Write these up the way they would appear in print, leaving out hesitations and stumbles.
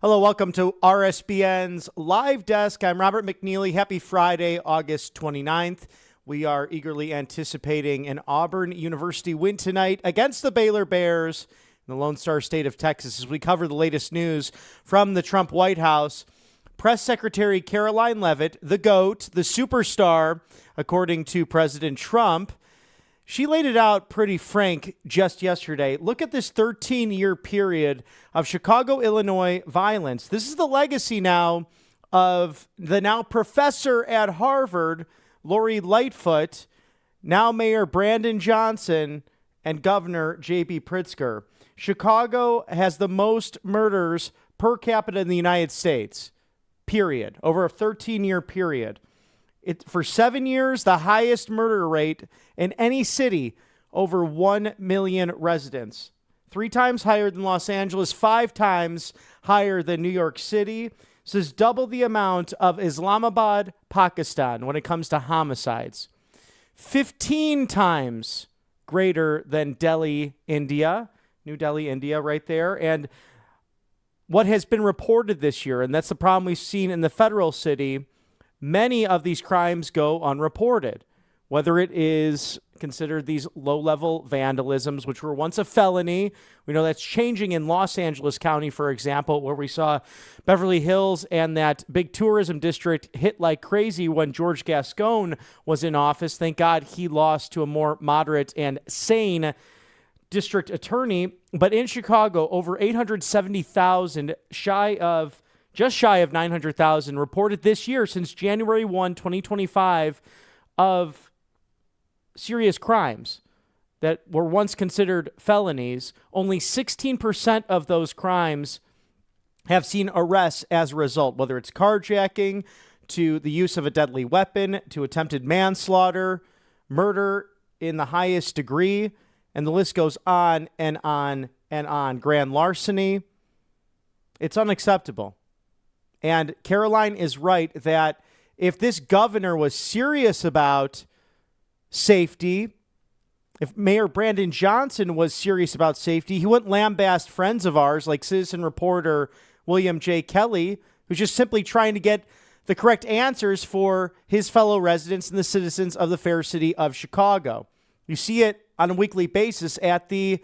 Hello, welcome to RSBN's Live Desk. I'm Robert McNeely. Happy Friday, August 29th. We are eagerly anticipating an Auburn University win tonight against the Baylor Bears in the Lone Star State of Texas. As we cover the latest news from the Trump White House, Press Secretary Caroline Leavitt, the GOAT, the superstar, according to President Trump, she laid it out pretty frank just yesterday. Look at this 13-year period of Chicago, Illinois violence. This is the legacy now of the now professor at Harvard, Lori Lightfoot, now Mayor Brandon Johnson, and Governor J.B. Pritzker. Chicago has the most murders per capita in the United States, period, over a 13-year period. For 7 years, the highest murder rate in any city over 1 million residents. 3 times higher than Los Angeles, 5 times higher than New York City. This is double the amount of Islamabad, Pakistan, when it comes to homicides. 15 times greater than Delhi, India. New Delhi, India, right there. And what has been reported this year, and that's the problem we've seen in the federal city, many of these crimes go unreported, whether it is considered these low-level vandalisms, which were once a felony. We know that's changing in Los Angeles County, for example, where we saw Beverly Hills and that big tourism district hit like crazy when George Gascon was in office. Thank God he lost to a more moderate and sane district attorney. But in Chicago, over 870,000, just shy of 900,000 reported this year since January 1, 2025 of serious crimes that were once considered felonies. Only 16% of those crimes have seen arrests as a result, whether it's carjacking, to the use of a deadly weapon, to attempted manslaughter, murder in the highest degree, and the list goes on and on and on. Grand larceny. It's unacceptable. And Caroline is right that if this governor was serious about safety, if Mayor Brandon Johnson was serious about safety, he wouldn't lambaste friends of ours like citizen reporter William J. Kelly, who's just simply trying to get the correct answers for his fellow residents and the citizens of the fair city of Chicago. You see it on a weekly basis at the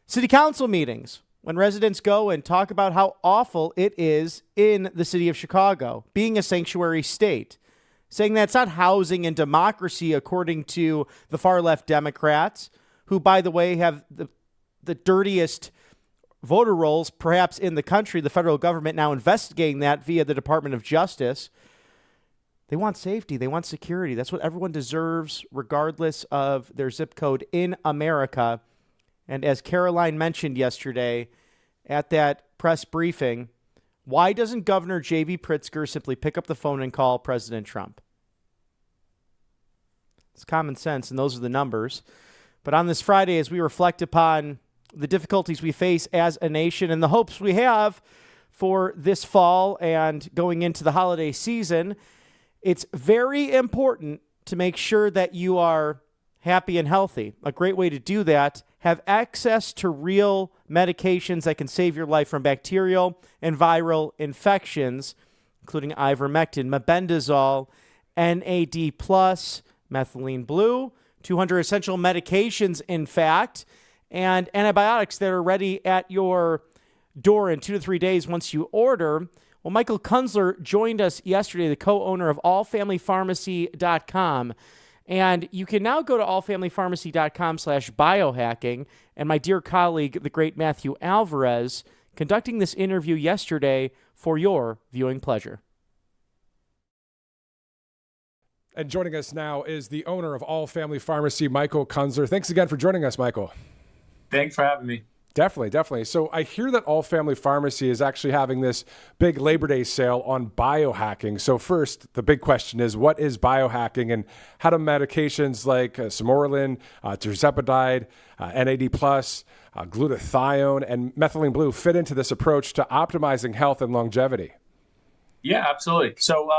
city council meetings, when residents go and talk about how awful it is in the city of Chicago, being a sanctuary state, saying that it's not housing and democracy according to the far-left Democrats, who, by the way, have the dirtiest voter rolls perhaps in the country, the federal government now investigating that via the Department of Justice. They want safety. They want security. That's what everyone deserves, regardless of their zip code in America. And as Caroline mentioned yesterday at that press briefing, why doesn't Governor J.B. Pritzker simply pick up the phone and call President Trump? It's common sense, and those are the numbers. But on this Friday, as we reflect upon the difficulties we face as a nation and the hopes we have for this fall and going into the holiday season, it's very important to make sure that you are happy and healthy. A great way to do that, have access to real medications that can save your life from bacterial and viral infections, including ivermectin, mebendazole, NAD+, methylene blue, 200 essential medications, in fact, and antibiotics that are ready at your door in 2 to 3 days once you order. Well, Michael Kunzler joined us yesterday, the co-owner of allfamilypharmacy.com. And you can now go to allfamilypharmacy.com/biohacking. And my dear colleague, the great Matthew Alvarez, conducting this interview yesterday for your viewing pleasure. And joining us now is the owner of All Family Pharmacy, Michael Kunzler. Thanks again for joining us, Michael. Thanks for having me. Definitely. So I hear that All Family Pharmacy is actually having this big Labor Day sale on biohacking. So first, the big question is, what is biohacking, and how do medications like Simorelin, tirzepatide, NAD+, glutathione, and methylene blue fit into this approach to optimizing health and longevity? Yeah, absolutely. So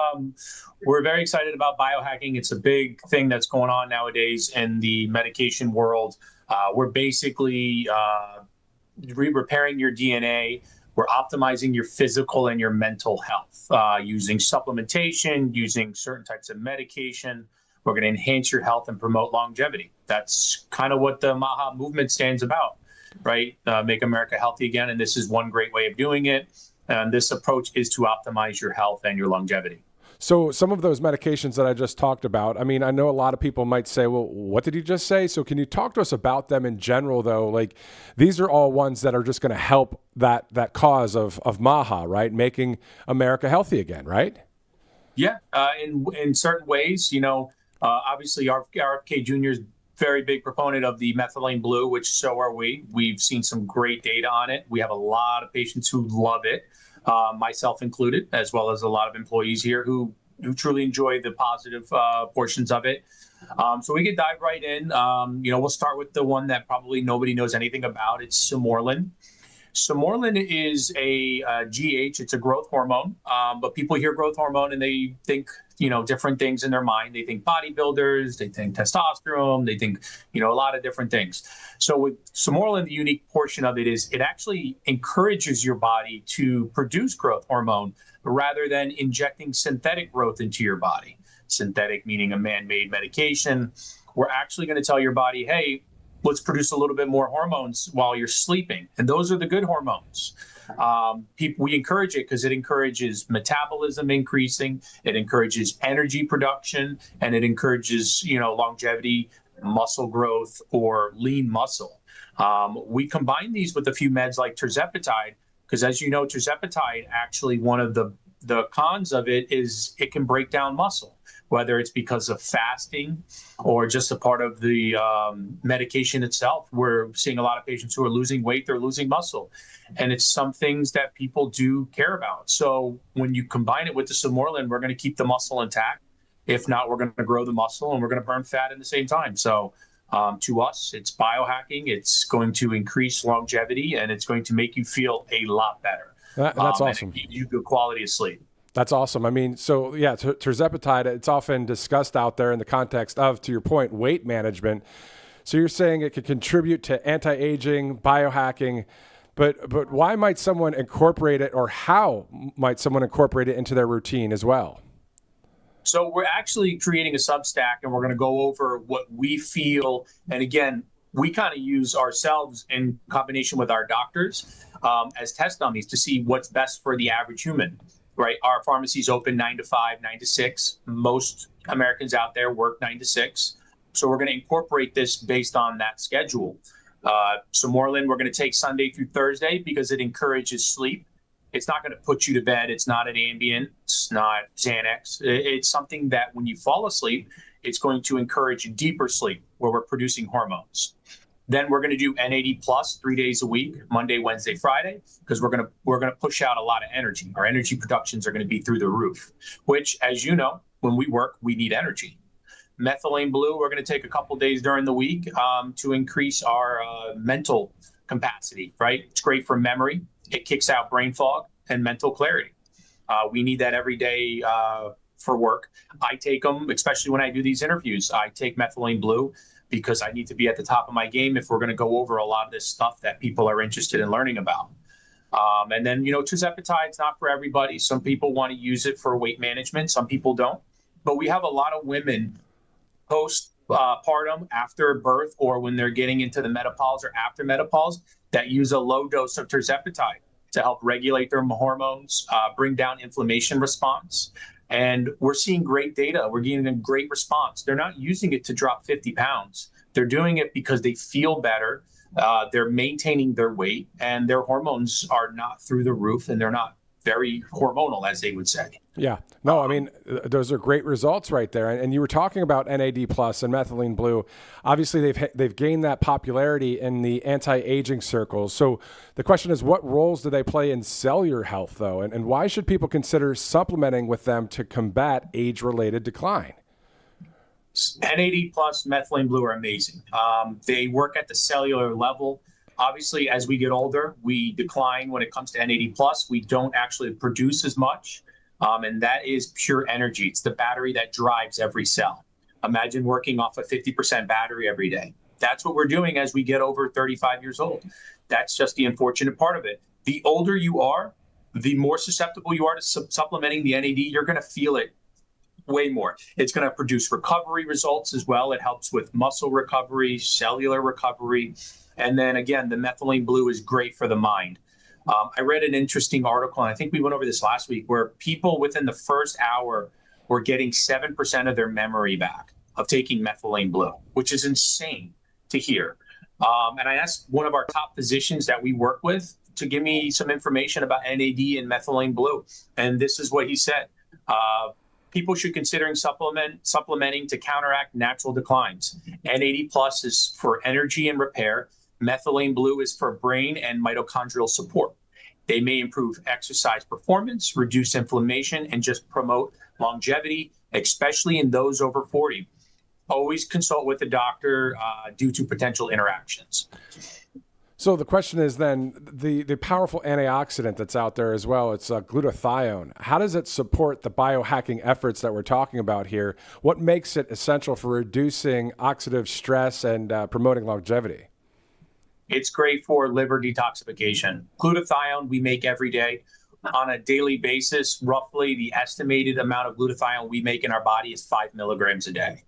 we're very excited about biohacking. It's a big thing that's going on nowadays in the medication world. We're basically repairing your DNA We're optimizing your physical and your mental health using supplementation, using certain types of medication. We're going to enhance your health and promote longevity. That's kind of what the MAHA movement stands about, right? Make America healthy again. And this is one great way of doing it. And this approach is to optimize your health and your longevity. So some of those medications that I just talked about, I mean, I know a lot of people might say, well, what did you just say? So can you talk to us about them in general, though? Like, these are all ones that are just going to help that cause of MAHA, right? Making America healthy again, right? Yeah, in certain ways, obviously RFK Jr. is very big proponent of the methylene blue, which so are we. We've seen some great data on it. We have a lot of patients who love it. Myself included, as well as a lot of employees here who truly enjoy the positive portions of it. So we can dive right in. We'll start with the one that probably nobody knows anything about. It's Simorelin. Simorelin is a GH. It's a growth hormone, but people hear growth hormone and they think, different things in their mind. They think bodybuilders, they think testosterone, they think, a lot of different things. So with Simorelin, the unique portion of it is it actually encourages your body to produce growth hormone rather than injecting synthetic growth into your body. Synthetic meaning a man-made medication. We're actually going to tell your body, hey, let's produce a little bit more hormones while you're sleeping. And those are the good hormones. We encourage it because it encourages metabolism increasing, it encourages energy production, and it encourages, longevity, muscle growth, or lean muscle. We combine these with a few meds like tirzepatide, because as you know, tirzepatide, actually one of the cons of it is it can break down muscle, whether it's because of fasting or just a part of the medication itself. We're seeing a lot of patients who are losing weight, they're losing muscle. And it's some things that people do care about. So when you combine it with the Simorelin, we're going to keep the muscle intact. If not, we're going to grow the muscle and we're going to burn fat at the same time. So to us, it's biohacking. It's going to increase longevity and it's going to make you feel a lot better. That's awesome. And give you good quality of sleep. That's awesome. I mean, so yeah, tirzepatide, it's often discussed out there in the context of, to your point, weight management. So you're saying it could contribute to anti-aging, biohacking, but why might someone incorporate it, or how might someone incorporate it into their routine as well? So we're actually creating a Substack, and we're going to go over what we feel. And again, we kind of use ourselves in combination with our doctors as test dummies to see what's best for the average human. Right, our pharmacy's open 9 to 5, 9 to 6. Most Americans out there work 9 to 6. So we're going to incorporate this based on that schedule. Simorelin, we're going to take Sunday through Thursday because it encourages sleep. It's not going to put you to bed. It's not an Ambien. It's not Xanax. It's something that when you fall asleep, it's going to encourage deeper sleep where we're producing hormones. Then we're going to do NAD plus 3 days a week, Monday, Wednesday, Friday, because we're going to push out a lot of energy. Our energy productions are going to be through the roof, which, as you know, when we work, we need energy. Methylene blue, we're going to take a couple days during the week to increase our mental capacity, right? It's great for memory. It kicks out brain fog and mental clarity. We need that every day for work. I take them, especially when I do these interviews. I take methylene blue because I need to be at the top of my game if we're going to go over a lot of this stuff that people are interested in learning about. And then, tirzepatide's not for everybody. Some people want to use it for weight management. Some people don't. But we have a lot of women postpartum, after birth, or when they're getting into the menopause or after menopause, that use a low dose of tirzepatide to help regulate their hormones, bring down inflammation response. And we're seeing great data. We're getting a great response. They're not using it to drop 50 pounds. They're doing it because they feel better. They're maintaining their weight, and their hormones are not through the roof, and they're not very hormonal, as they would say. Yeah. No, I mean, those are great results right there. And you were talking about NAD plus and methylene blue. Obviously, they've gained that popularity in the anti-aging circles. So the question is, what roles do they play in cellular health, though? And why should people consider supplementing with them to combat age-related decline? NAD plus, methylene blue are amazing. They work at the cellular level. Obviously, as we get older, we decline when it comes to NAD plus. We don't actually produce as much. And that is pure energy. It's the battery that drives every cell. Imagine working off a 50% battery every day. That's what we're doing as we get over 35 years old. That's just the unfortunate part of it. The older you are, the more susceptible you are to supplementing the NAD. You're going to feel it way more. It's going to produce recovery results as well. It helps with muscle recovery, cellular recovery. And then again, the methylene blue is great for the mind. I read an interesting article, and I think we went over this last week, where people within the first hour were getting 7% of their memory back of taking methylene blue, which is insane to hear. And I asked one of our top physicians that we work with to give me some information about NAD and methylene blue. And this is what he said. People should consider supplementing to counteract natural declines. NAD plus is for energy and repair. Methylene blue is for brain and mitochondrial support. They may improve exercise performance, reduce inflammation, and just promote longevity, especially in those over 40. Always consult with a doctor due to potential interactions. So the question is then, the powerful antioxidant that's out there as well, it's glutathione. How does it support the biohacking efforts that we're talking about here? What makes it essential for reducing oxidative stress and promoting longevity? It's great for liver detoxification. Glutathione we make every day. On a daily basis, roughly the estimated amount of glutathione we make in our body is 5 milligrams a day.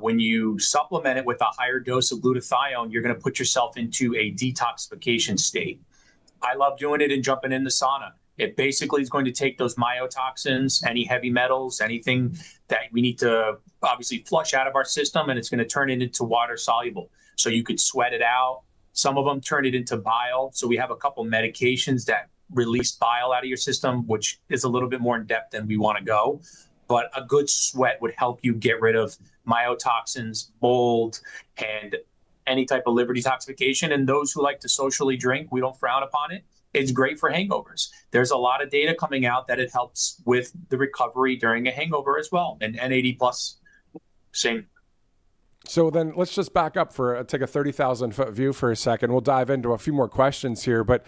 When you supplement it with a higher dose of glutathione, you're going to put yourself into a detoxification state. I love doing it and jumping in the sauna. It basically is going to take those myotoxins, any heavy metals, anything that we need to obviously flush out of our system, and it's going to turn it into water soluble. So you could sweat it out. Some of them turn it into bile. So we have a couple medications that release bile out of your system, which is a little bit more in depth than we want to go. But a good sweat would help you get rid of myotoxins, mold, and any type of liver detoxification. And those who like to socially drink, we don't frown upon it. It's great for hangovers. There's a lot of data coming out that it helps with the recovery during a hangover as well. And NAD plus, same. So then let's just back up take a 30,000 foot view for a second. We'll dive into a few more questions here, but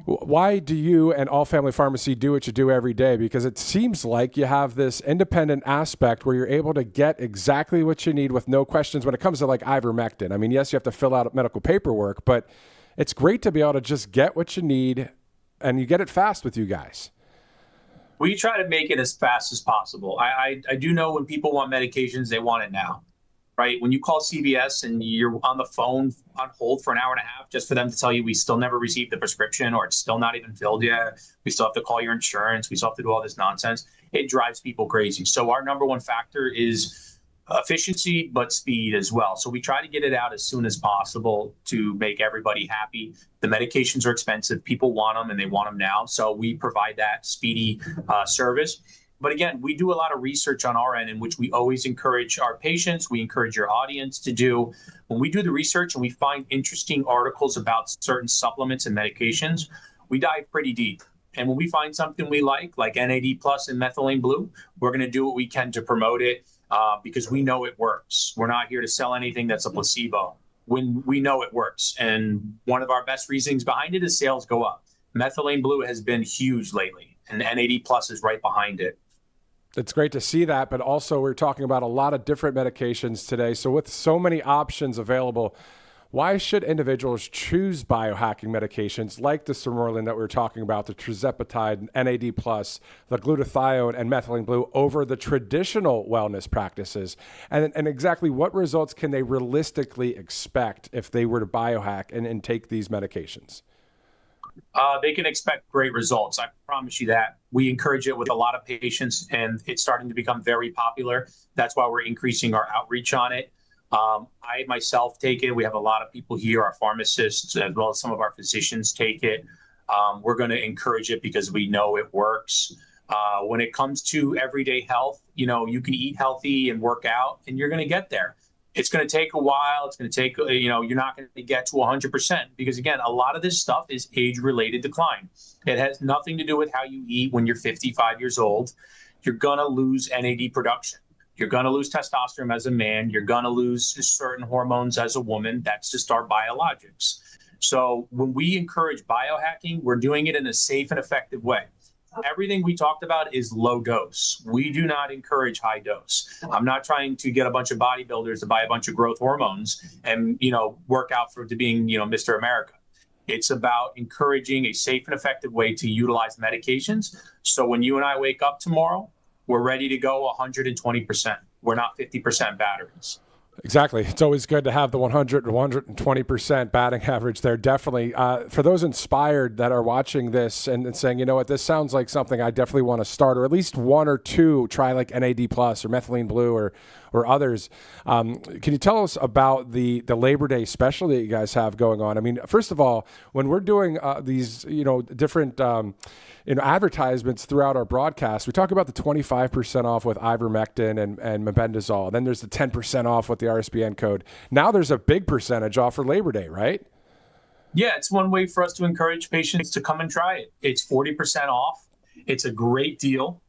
why do you and All Family Pharmacy do what you do every day? Because it seems like you have this independent aspect where you're able to get exactly what you need with no questions when it comes to like ivermectin. I mean, yes, you have to fill out medical paperwork, but it's great to be able to just get what you need, and you get it fast with you guys. We try to make it as fast as possible. I do know when people want medications, they want it now. Right? When you call CVS and you're on the phone on hold for an hour and a half just for them to tell you we still never received the prescription, or it's still not even filled yet, we still have to call your insurance, we still have to do all this nonsense, it drives people crazy. So our number one factor is efficiency, but speed as well. So we try to get it out as soon as possible to make everybody happy. The medications are expensive. People want them and they want them now. So we provide that speedy service. But again, we do a lot of research on our end, in which we always encourage our patients, we encourage your audience to do. When we do the research and we find interesting articles about certain supplements and medications, we dive pretty deep. And when we find something we like NAD plus and methylene blue, we're going to do what we can to promote it because we know it works. We're not here to sell anything that's a placebo. When we know it works. And one of our best reasons behind it is sales go up. Methylene blue has been huge lately, and NAD plus is right behind it. It's great to see that, but also we're talking about a lot of different medications today. So with so many options available, why should individuals choose biohacking medications like the Sermorelin that we were talking about, the tirzepatide, NAD+, the glutathione, and methylene blue over the traditional wellness practices? And exactly what results can they realistically expect if they were to biohack and take these medications? They can expect great results. I promise you that. We encourage it with a lot of patients, and it's starting to become very popular. That's why we're increasing our outreach on it. I myself take it. We have a lot of people here, our pharmacists, as well as some of our physicians take it. We're going to encourage it because we know it works. When it comes to everyday health, you can eat healthy and work out, and you're going to get there. It's going to take a while. It's going to take, you're not going to get to 100% because, again, a lot of this stuff is age-related decline. It has nothing to do with how you eat when you're 55 years old. You're going to lose NAD production. You're going to lose testosterone as a man. You're going to lose certain hormones as a woman. That's just our biologics. So when we encourage biohacking, we're doing it in a safe and effective way. Everything we talked about is low dose. We do not encourage high dose. I'm not trying to get a bunch of bodybuilders to buy a bunch of growth hormones and, work out to being, Mr. America. It's about encouraging a safe and effective way to utilize medications. So when you and I wake up tomorrow, we're ready to go 120%. We're not 50% batteries. Exactly. It's always good to have the 100 and 120% batting average there. Definitely. For those inspired that are watching this and saying, you know what, this sounds like something I definitely want to start, or at least one or two, try like NAD plus or methylene blue or others. Can you tell us about the Labor Day special that you guys have going on? I mean, first of all, when we're doing these, different advertisements throughout our broadcast, we talk about the 25% off with ivermectin and mebendazole. Then there's the 10% off with the RSBN code. Now there's a big percentage off for Labor Day, right? Yeah, it's one way for us to encourage patients to come and try it. It's 40% off. It's a great deal.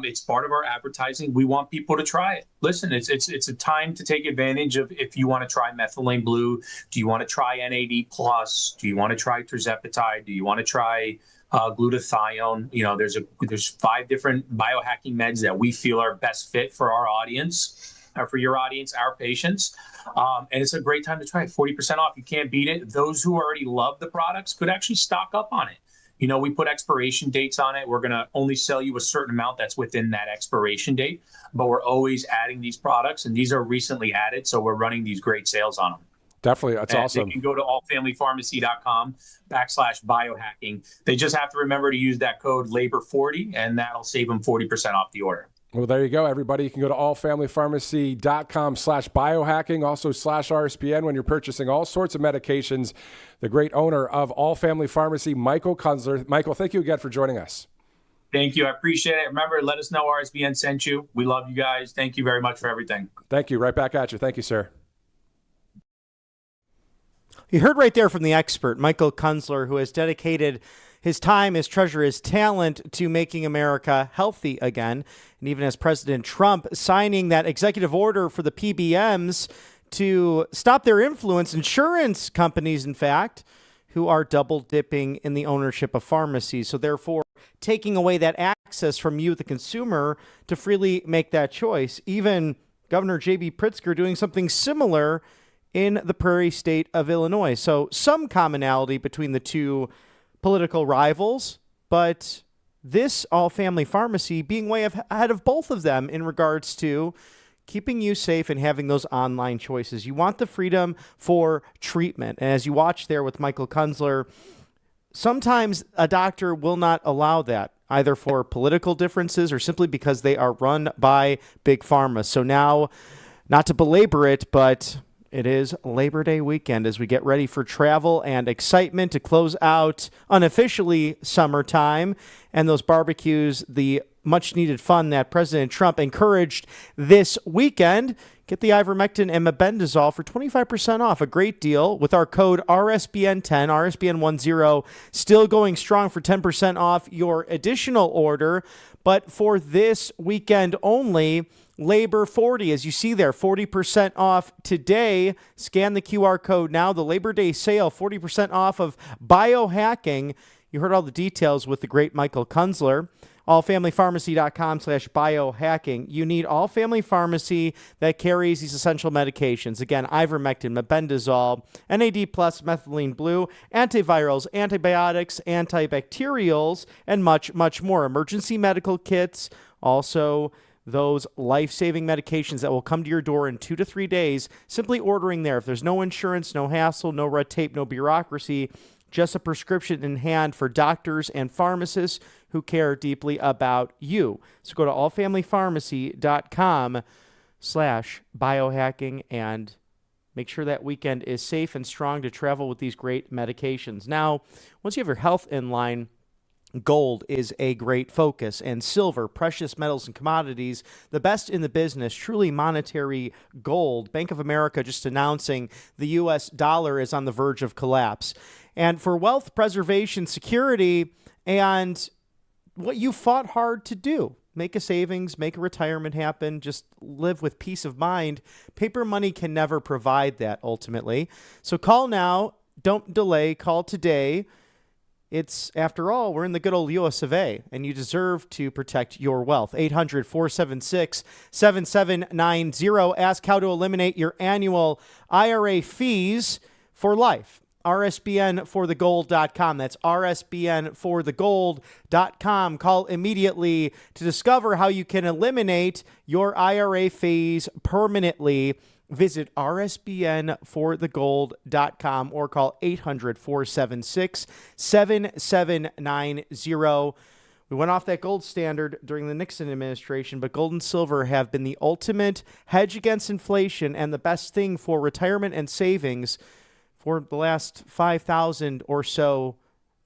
It's part of our advertising. We want people to try it. Listen, it's a time to take advantage of. If you want to try methylene blue, do you want to try NAD plus? Do you want to try tirzepatide? Do you want to try glutathione? There's 5 different biohacking meds that we feel are best fit for our audience, for your audience, our patients. And it's a great time to try it. 40% off. You can't beat it. Those who already love the products could actually stock up on it. We put expiration dates on it. We're going to only sell you a certain amount that's within that expiration date, but we're always adding these products, and these are recently added, so we're running these great sales on them. Definitely. That's awesome. You can go to allfamilypharmacy.com/biohacking. They just have to remember to use that code LABOR40, and that'll save them 40% off the order. Well, there you go, everybody. You can go to allfamilypharmacy.com/biohacking, also /RSBN when you're purchasing all sorts of medications. The great owner of All Family Pharmacy, Michael Kunzler. Michael, thank you again for joining us. Thank you. I appreciate it. Remember, let us know RSBN sent you. We love you guys. Thank you very much for everything. Thank you. Right back at you. Thank you, sir. You heard right there from the expert, Michael Kunzler, who has dedicated his time, his treasure, his talent to making America healthy again. And even as President Trump signing that executive order for the PBMs to stop their influence, insurance companies, in fact, who are double dipping in the ownership of pharmacies. So therefore, taking away that access from you, the consumer, to freely make that choice. Even Governor J.B. Pritzker doing something similar in the prairie state of Illinois. So some commonality between the two political rivals, but this all-family pharmacy being way ahead of both of them in regards to keeping you safe and having those online choices. You want the freedom for treatment. And as you watch there with Michael Kunzler, sometimes a doctor will not allow that, either for political differences or simply because they are run by big pharma. So now, not to belabor it, but it is Labor Day weekend as we get ready for travel and excitement to close out unofficially summertime and those barbecues, the much-needed fun that President Trump encouraged this weekend. Get the ivermectin and mebendazole for 25% off. A great deal with our code RSBN10, RSBN10, still going strong for 10% off your additional order. But for this weekend only, Labor 40, as you see there, 40% off today. Scan the QR code now. The Labor Day sale, 40% off of Biohacking. You heard all the details with the great Michael Kunzler. allfamilypharmacy.com/biohacking. You need All Family Pharmacy that carries these essential medications. Again, ivermectin, mebendazole, NAD+, methylene blue, antivirals, antibiotics, antibacterials, and much, much more. Emergency medical kits, also those life-saving medications that will come to your door in 2 to 3 days, simply ordering there. If there's no insurance, no hassle, no red tape, no bureaucracy, just a prescription in hand for doctors and pharmacists who care deeply about you. So go to allfamilypharmacy.com/biohacking and make sure that weekend is safe and strong to travel with these great medications. Now, once you have your health in line, gold is a great focus, and silver, precious metals and commodities, the best in the business, truly monetary gold. Bank of America just announcing the U.S. dollar is on the verge of collapse. And for wealth preservation, security, and what you fought hard to do, make a savings, make a retirement happen, just live with peace of mind, paper money can never provide that ultimately. So call now, don't delay, call today. It's, after all, we're in the good old US of A, and you deserve to protect your wealth. 800-476-7790. Ask how to eliminate your annual IRA fees for life. rsbnforthegold.com. That's rsbnforthegold.com. Call immediately to discover how you can eliminate your IRA fees permanently. Visit rsbnforthegold.com or call 800-476-7790. We went off that gold standard during the Nixon administration, but gold and silver have been the ultimate hedge against inflation and the best thing for retirement and savings for the last 5,000 or so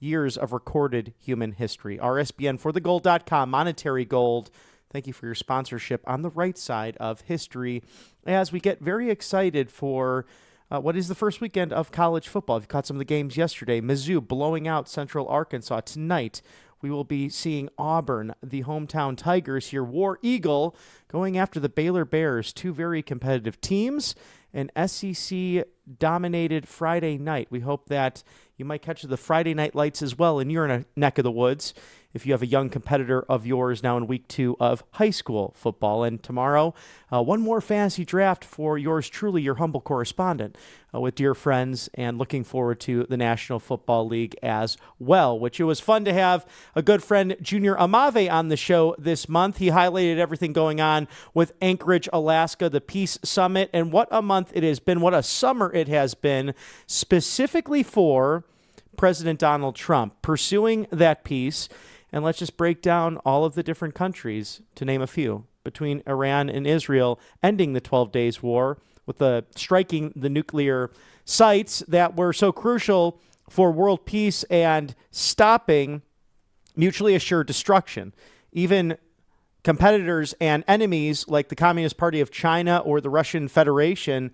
years of recorded human history. rsbnforthegold.com, monetary gold. Thank you for your sponsorship on the right side of history as we get very excited for what is the first weekend of college football. If you caught some of the games yesterday, Mizzou blowing out Central Arkansas. Tonight, we will be seeing Auburn, the hometown Tigers here, War Eagle, going after the Baylor Bears, two very competitive teams, an SEC-dominated Friday night. We hope that you might catch the Friday night lights as well in your neck of the woods if you have a young competitor of yours now in week 2 of high school football. And tomorrow, one more fantasy draft for yours truly, your humble correspondent, with dear friends, and looking forward to the National Football League as well, which it was fun to have a good friend, Junior Amave, on the show this month. He highlighted everything going on with Anchorage, Alaska, the Peace Summit, and what a month it has been, what a summer it has been, specifically for President Donald Trump, pursuing that peace. And let's just break down all of the different countries, to name a few, between Iran and Israel, ending the 12 days war, with the striking the nuclear sites that were so crucial for world peace and stopping mutually assured destruction. Even competitors and enemies like the Communist Party of China or the Russian Federation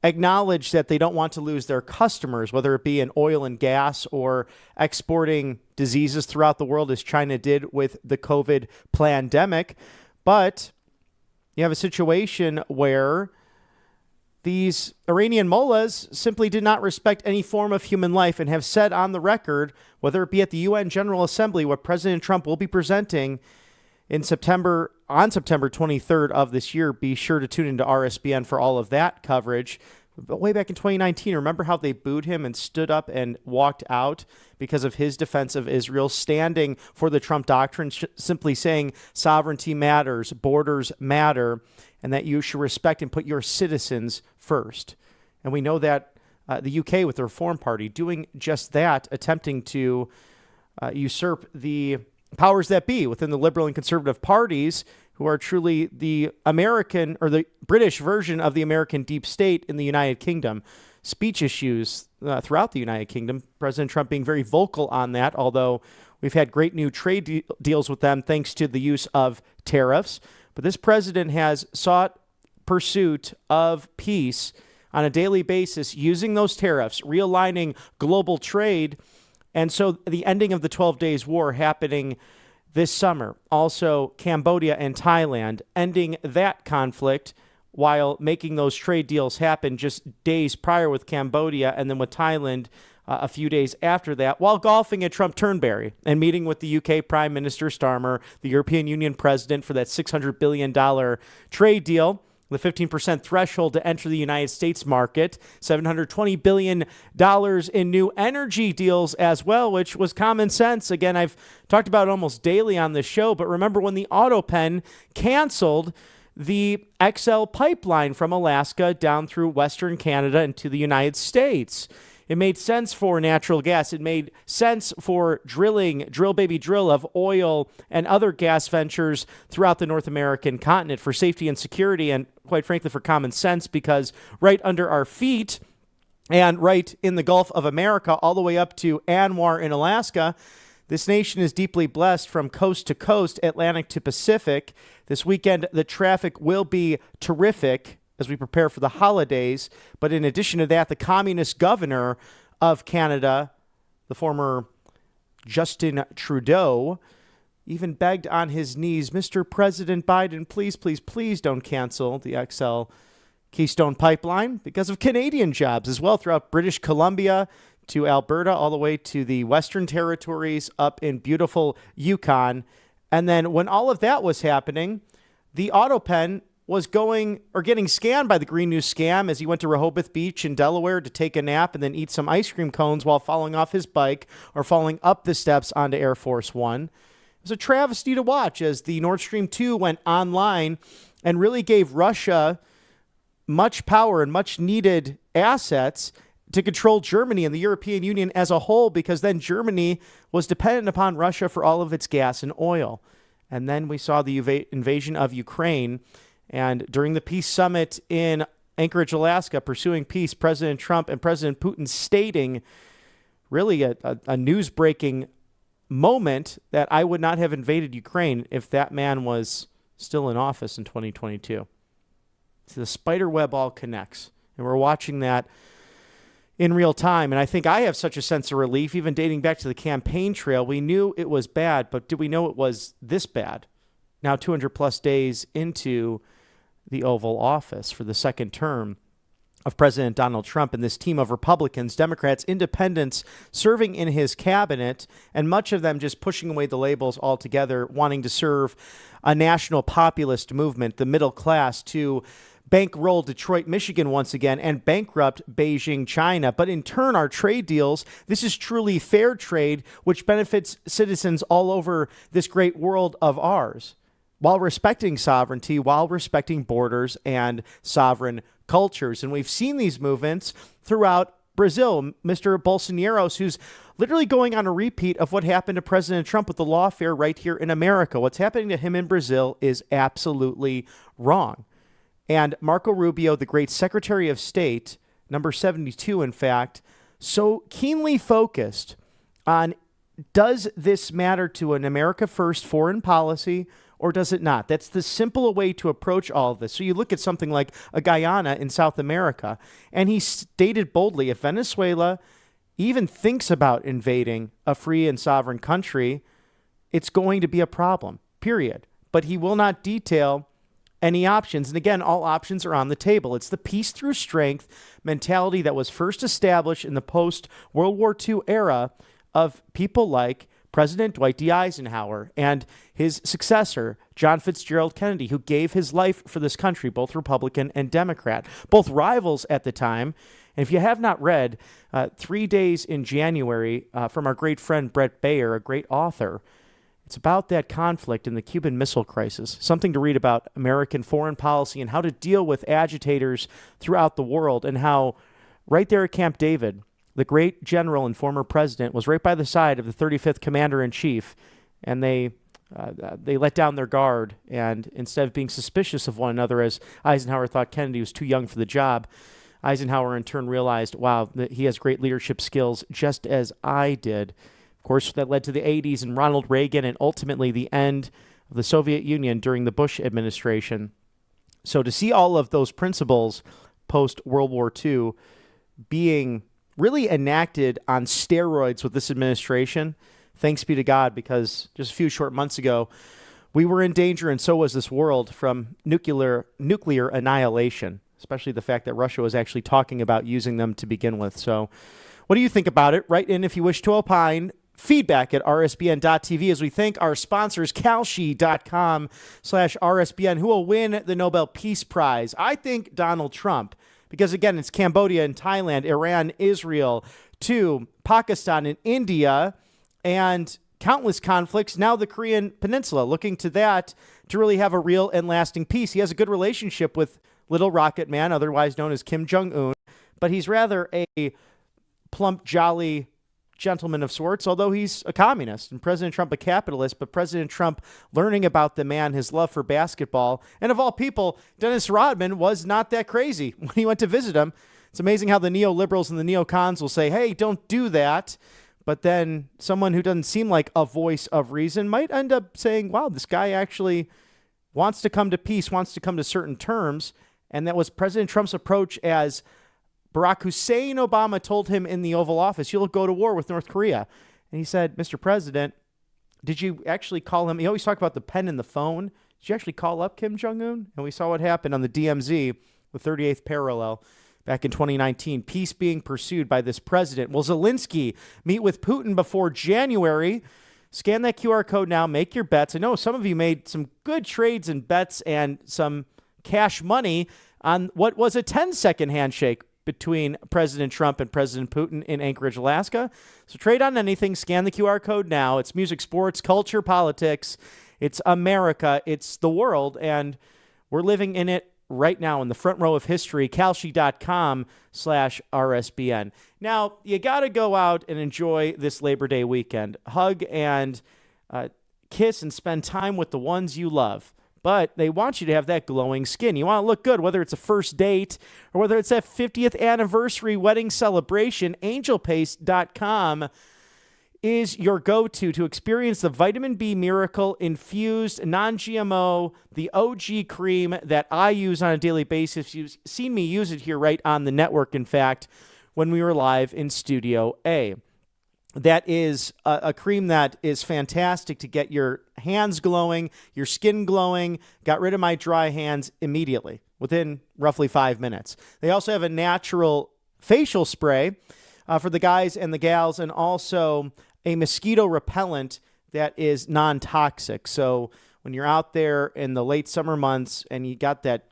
acknowledge that they don't want to lose their customers, whether it be in oil and gas or exporting diseases throughout the world, as China did with the COVID pandemic. But you have a situation where these Iranian mullahs simply did not respect any form of human life and have said on the record, whether it be at the UN General Assembly, what President Trump will be presenting on September 23rd of this year. Be sure to tune into RSBN for all of that coverage. But way back in 2019, remember how they booed him and stood up and walked out because of his defense of Israel, standing for the Trump doctrine, simply saying sovereignty matters, borders matter, and that you should respect and put your citizens first. And we know that the UK with the Reform Party doing just that, attempting to usurp the powers that be within the liberal and conservative parties, who are truly the American or the British version of the American deep state in the United Kingdom. Speech issues throughout the United Kingdom, President Trump being very vocal on that, although we've had great new trade deals with them thanks to the use of tariffs. But this president has sought pursuit of peace on a daily basis using those tariffs, realigning global trade. And so the ending of the 12 days war happening this summer. Also, Cambodia and Thailand ending that conflict while making those trade deals happen just days prior with Cambodia, and then with Thailand a few days after that, while golfing at Trump Turnberry and meeting with the UK Prime Minister Starmer, the European Union president, for that $600 billion trade deal, the 15% threshold to enter the United States market, $720 billion in new energy deals as well, which was common sense. Again, I've talked about it almost daily on this show, but remember when the AutoPen canceled the XL pipeline from Alaska down through Western Canada into the United States. It made sense for natural gas. It made sense for drilling, drill baby drill of oil and other gas ventures throughout the North American continent for safety and security, and quite frankly for common sense, because right under our feet and right in the Gulf of America all the way up to Anwar in Alaska, this nation is deeply blessed from coast to coast, Atlantic to Pacific. This weekend, the traffic will be terrific as we prepare for the holidays. But in addition to that, the communist governor of Canada, the former Justin Trudeau, even begged on his knees, Mr. President Biden, please, please, please don't cancel the XL Keystone Pipeline because of Canadian jobs as well throughout British Columbia to Alberta, all the way to the Western Territories up in beautiful Yukon. And then when all of that was happening, the AutoPen was going or getting scanned by the Green News scam as he went to Rehoboth Beach in Delaware to take a nap and then eat some ice cream cones while falling off his bike or falling up the steps onto Air Force One. It was a travesty to watch as the Nord Stream 2 went online and really gave Russia much power and much needed assets to control Germany and the European Union as a whole, because then Germany was dependent upon Russia for all of its gas and oil. And then we saw the invasion of Ukraine. And during the peace summit in Anchorage, Alaska, pursuing peace, President Trump and President Putin stating really a news-breaking moment that I would not have invaded Ukraine if that man was still in office in 2022. So the spider web all connects. And we're watching that in real time. And I think I have such a sense of relief, even dating back to the campaign trail. We knew it was bad, but did we know it was this bad? Now 200 plus days into the Oval Office for the second term of President Donald Trump and this team of Republicans, Democrats, independents serving in his cabinet, and much of them just pushing away the labels altogether, wanting to serve a national populist movement, the middle class, to bankroll Detroit, Michigan once again and bankrupt Beijing, China. But in turn, our trade deals, this is truly fair trade, which benefits citizens all over this great world of ours, while respecting sovereignty, while respecting borders and sovereign cultures. And we've seen these movements throughout Brazil. Mr. Bolsonaro, who's literally going on a repeat of what happened to President Trump with the lawfare right here in America. What's happening to him in Brazil is absolutely wrong. And Marco Rubio, the great Secretary of State, number 72, in fact, so keenly focused on, does this matter to an America First foreign policy or does it not? That's the simple way to approach all of this. So you look at something like a Guyana in South America, and he stated boldly, if Venezuela even thinks about invading a free and sovereign country, it's going to be a problem, period. But he will not detail any options. And again, all options are on the table. It's the peace through strength mentality that was first established in the post-World War II era of people like President Dwight D. Eisenhower and his successor, John Fitzgerald Kennedy, who gave his life for this country, both Republican and Democrat, both rivals at the time. And if you have not read 3 Days in January from our great friend Brett Baer, a great author, it's about that conflict in the Cuban Missile Crisis, something to read about American foreign policy and how to deal with agitators throughout the world, and how right there at Camp David, the great general and former president was right by the side of the 35th Commander-in-Chief, and they let down their guard, and instead of being suspicious of one another, as Eisenhower thought Kennedy was too young for the job, Eisenhower in turn realized, wow, that he has great leadership skills, just as I did. Of course, that led to the 80s and Ronald Reagan and ultimately the end of the Soviet Union during the Bush administration. So to see all of those principles post-World War II being really enacted on steroids with this administration, thanks be to God, because just a few short months ago, we were in danger, and so was this world, from nuclear annihilation, especially the fact that Russia was actually talking about using them to begin with. So what do you think about it? Write in if you wish to opine. Feedback at rsbn.tv, as we thank our sponsors, kalshi.com/RSBN, who will win the Nobel Peace Prize. I think Donald Trump, because again, it's Cambodia and Thailand, Iran, Israel, to Pakistan and India, and countless conflicts. Now the Korean Peninsula, looking to that to really have a real and lasting peace. He has a good relationship with Little Rocket Man, otherwise known as Kim Jong-un, but he's rather a plump, jolly gentleman of sorts, although he's a communist and President Trump a capitalist. But President Trump, learning about the man, his love for basketball, and of all people, Dennis Rodman was not that crazy when he went to visit him. It's amazing how the neoliberals and the neocons will say, hey, don't do that. But then someone who doesn't seem like a voice of reason might end up saying, wow, this guy actually wants to come to peace, wants to come to certain terms. And that was President Trump's approach, as Barack Hussein Obama told him in the Oval Office, you'll go to war with North Korea. And he said, Mr. President, did you actually call him? You always talk about the pen and the phone. Did you actually call up Kim Jong-un? And we saw what happened on the DMZ, the 38th parallel, back in 2019. Peace being pursued by this president. Will Zelensky meet with Putin before January? Scan that QR code now. Make your bets. I know some of you made some good trades and bets and some cash money on what was a 10-second handshake between President Trump and President Putin in Anchorage, Alaska. So trade on anything. Scan the QR code now. It's music, sports, culture, politics. It's America. It's the world. And we're living in it right now in the front row of history. Kalshi.com/RSBN. Now, you got to go out and enjoy this Labor Day weekend. Hug and kiss and spend time with the ones you love. But they want you to have that glowing skin. You want to look good, whether it's a first date or whether it's that 50th anniversary wedding celebration. Angelpaste.com is your go-to to experience the vitamin B miracle infused non-GMO, the OG cream that I use on a daily basis. You've seen me use it here right on the network, in fact, when we were live in Studio A. That is a cream that is fantastic to get your hands glowing, your skin glowing. Got rid of my dry hands immediately within roughly 5 minutes. They also have a natural facial spray for the guys and the gals, and also a mosquito repellent that is non-toxic. So when you're out there in the late summer months and you got that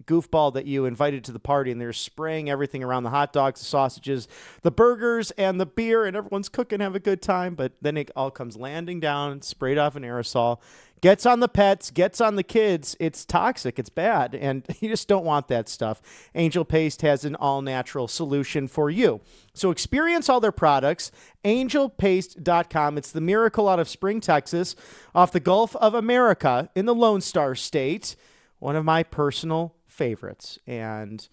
goofball that you invited to the party and they're spraying everything around, the hot dogs, the sausages, the burgers, and the beer, and everyone's cooking, have a good time, but then it all comes landing down, sprayed off an aerosol, gets on the pets, gets on the kids. It's toxic, it's bad, and you just don't want that stuff. Angel Paste has an all-natural solution for you. So experience all their products, angelpaste.com. It's the miracle out of Spring, Texas, off the Gulf of America in the Lone Star State, one of my personal favorites. And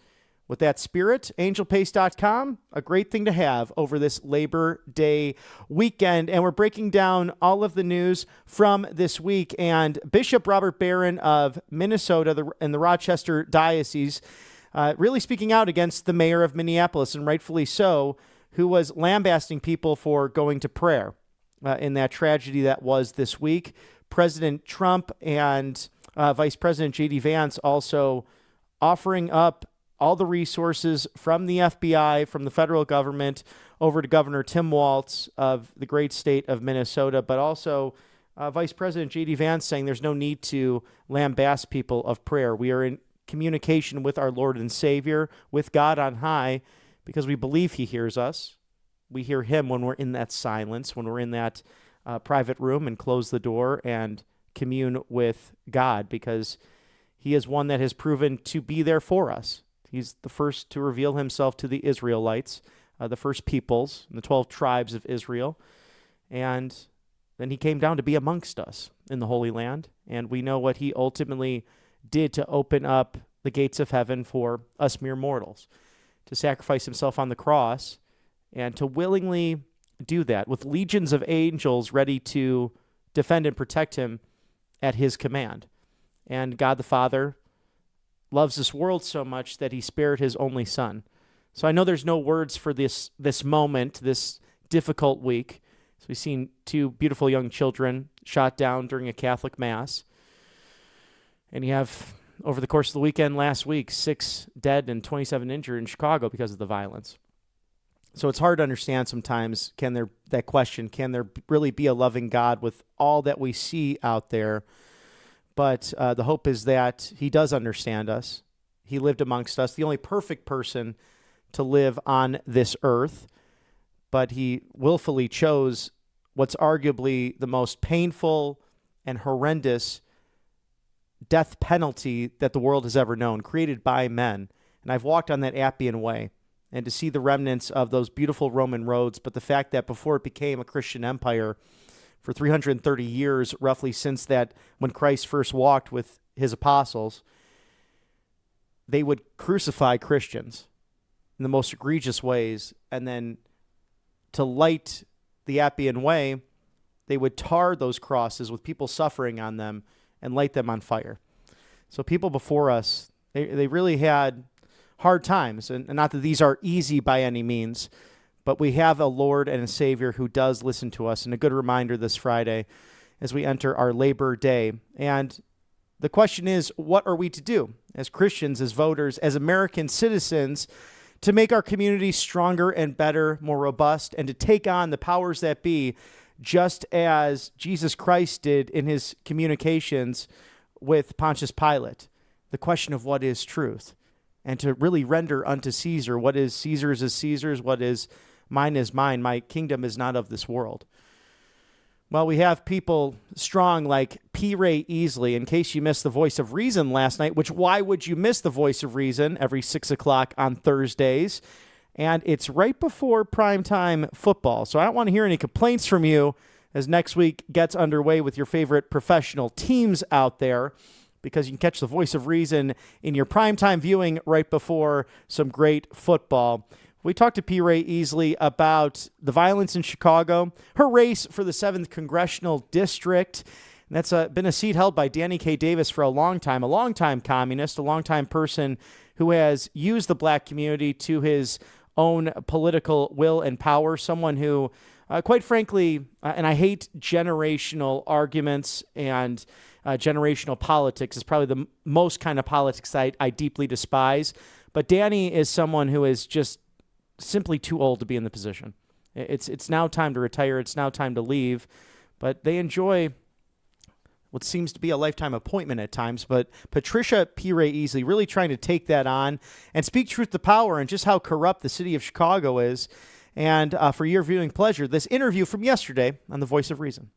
with that spirit, angelpaste.com, a great thing to have over this Labor Day weekend. And we're breaking down all of the news from this week. And Bishop Robert Barron of Minnesota in the Rochester Diocese really speaking out against the mayor of Minneapolis, and rightfully so, who was lambasting people for going to prayer in that tragedy that was this week. President Trump and Vice President J.D. Vance also offering up all the resources from the FBI, from the federal government, over to Governor Tim Walz of the great state of Minnesota, but also Vice President J.D. Vance saying there's no need to lambast people of prayer. We are in communication with our Lord and Savior, with God on high, because we believe he hears us. We hear him when we're in that silence, when we're in that private room and close the door and commune with God, because he is one that has proven to be there for us. He's the first to reveal himself to the Israelites, the first peoples, the 12 tribes of Israel. And then he came down to be amongst us in the Holy Land. And we know what he ultimately did to open up the gates of heaven for us mere mortals, to sacrifice himself on the cross and to willingly do that with legions of angels ready to defend and protect him at his command. And God the Father loves this world so much that he spared his only son. So I know there's no words for this moment, this difficult week. So we've seen two beautiful young children shot down during a Catholic Mass. And you have, over the course of the weekend last week, 6 dead and 27 injured in Chicago because of the violence. So it's hard to understand sometimes, can there really be a loving God with all that we see out there? But the hope is that he does understand us. He lived amongst us, the only perfect person to live on this earth. But he willfully chose what's arguably the most painful and horrendous death penalty that the world has ever known, created by men. And I've walked on that Appian Way, and to see the remnants of those beautiful Roman roads, but the fact that before it became a Christian empire, for 330 years, roughly since that, when Christ first walked with his apostles, they would crucify Christians in the most egregious ways. And then to light the Appian Way, they would tar those crosses with people suffering on them and light them on fire. So people before us, they really had hard times. And not that these are easy by any means, but we have a Lord and a Savior who does listen to us. And a good reminder this Friday as we enter our Labor Day. And the question is, what are we to do as Christians, as voters, as American citizens to make our community stronger and better, more robust, and to take on the powers that be, just as Jesus Christ did in his communications with Pontius Pilate? the question of what is truth, and to really render unto Caesar what is Caesar's is Caesar's, what is mine. My kingdom is not of this world. Well, we have people strong like P. Ray Easley. In case you missed the Voice of Reason last night, which why would you miss the Voice of Reason every 6 o'clock on Thursdays? And it's right before primetime football. So I don't want to hear any complaints from you as next week gets underway with your favorite professional teams out there, because you can catch the Voice of Reason in your primetime viewing right before some great football. We talked to P. Ray Easley about the violence in Chicago, her race for the 7th Congressional District. And that's been a seat held by Danny K. Davis for a long time communist, a long time person who has used the black community to his own political will and power, someone who, quite frankly, and I hate generational arguments and generational politics, is probably the most kind of politics I deeply despise. But Danny is someone who is just simply too old to be in the position. It's now time to retire. It's now time to leave. But they enjoy what seems to be a lifetime appointment at times. But Patricia P. Ray Easley really trying to take that on and speak truth to power and just how corrupt the city of Chicago is. And for your viewing pleasure, this interview from yesterday on The Voice of Reason.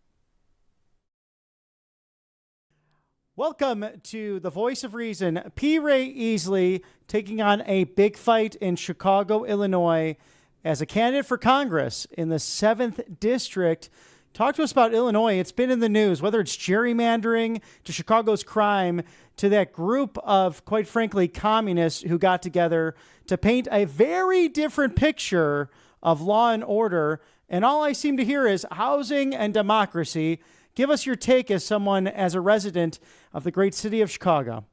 Welcome to The Voice of Reason. P. Ray Easley taking on a big fight in Chicago, Illinois, as a candidate for Congress in the 7th District. Talk to us about Illinois. It's been in the news, whether it's gerrymandering to Chicago's crime, to that group of, quite frankly, communists who got together to paint a very different picture of law and order. And all I seem to hear is housing and democracy. Give us your take as someone, as a resident of the great city of Chicago.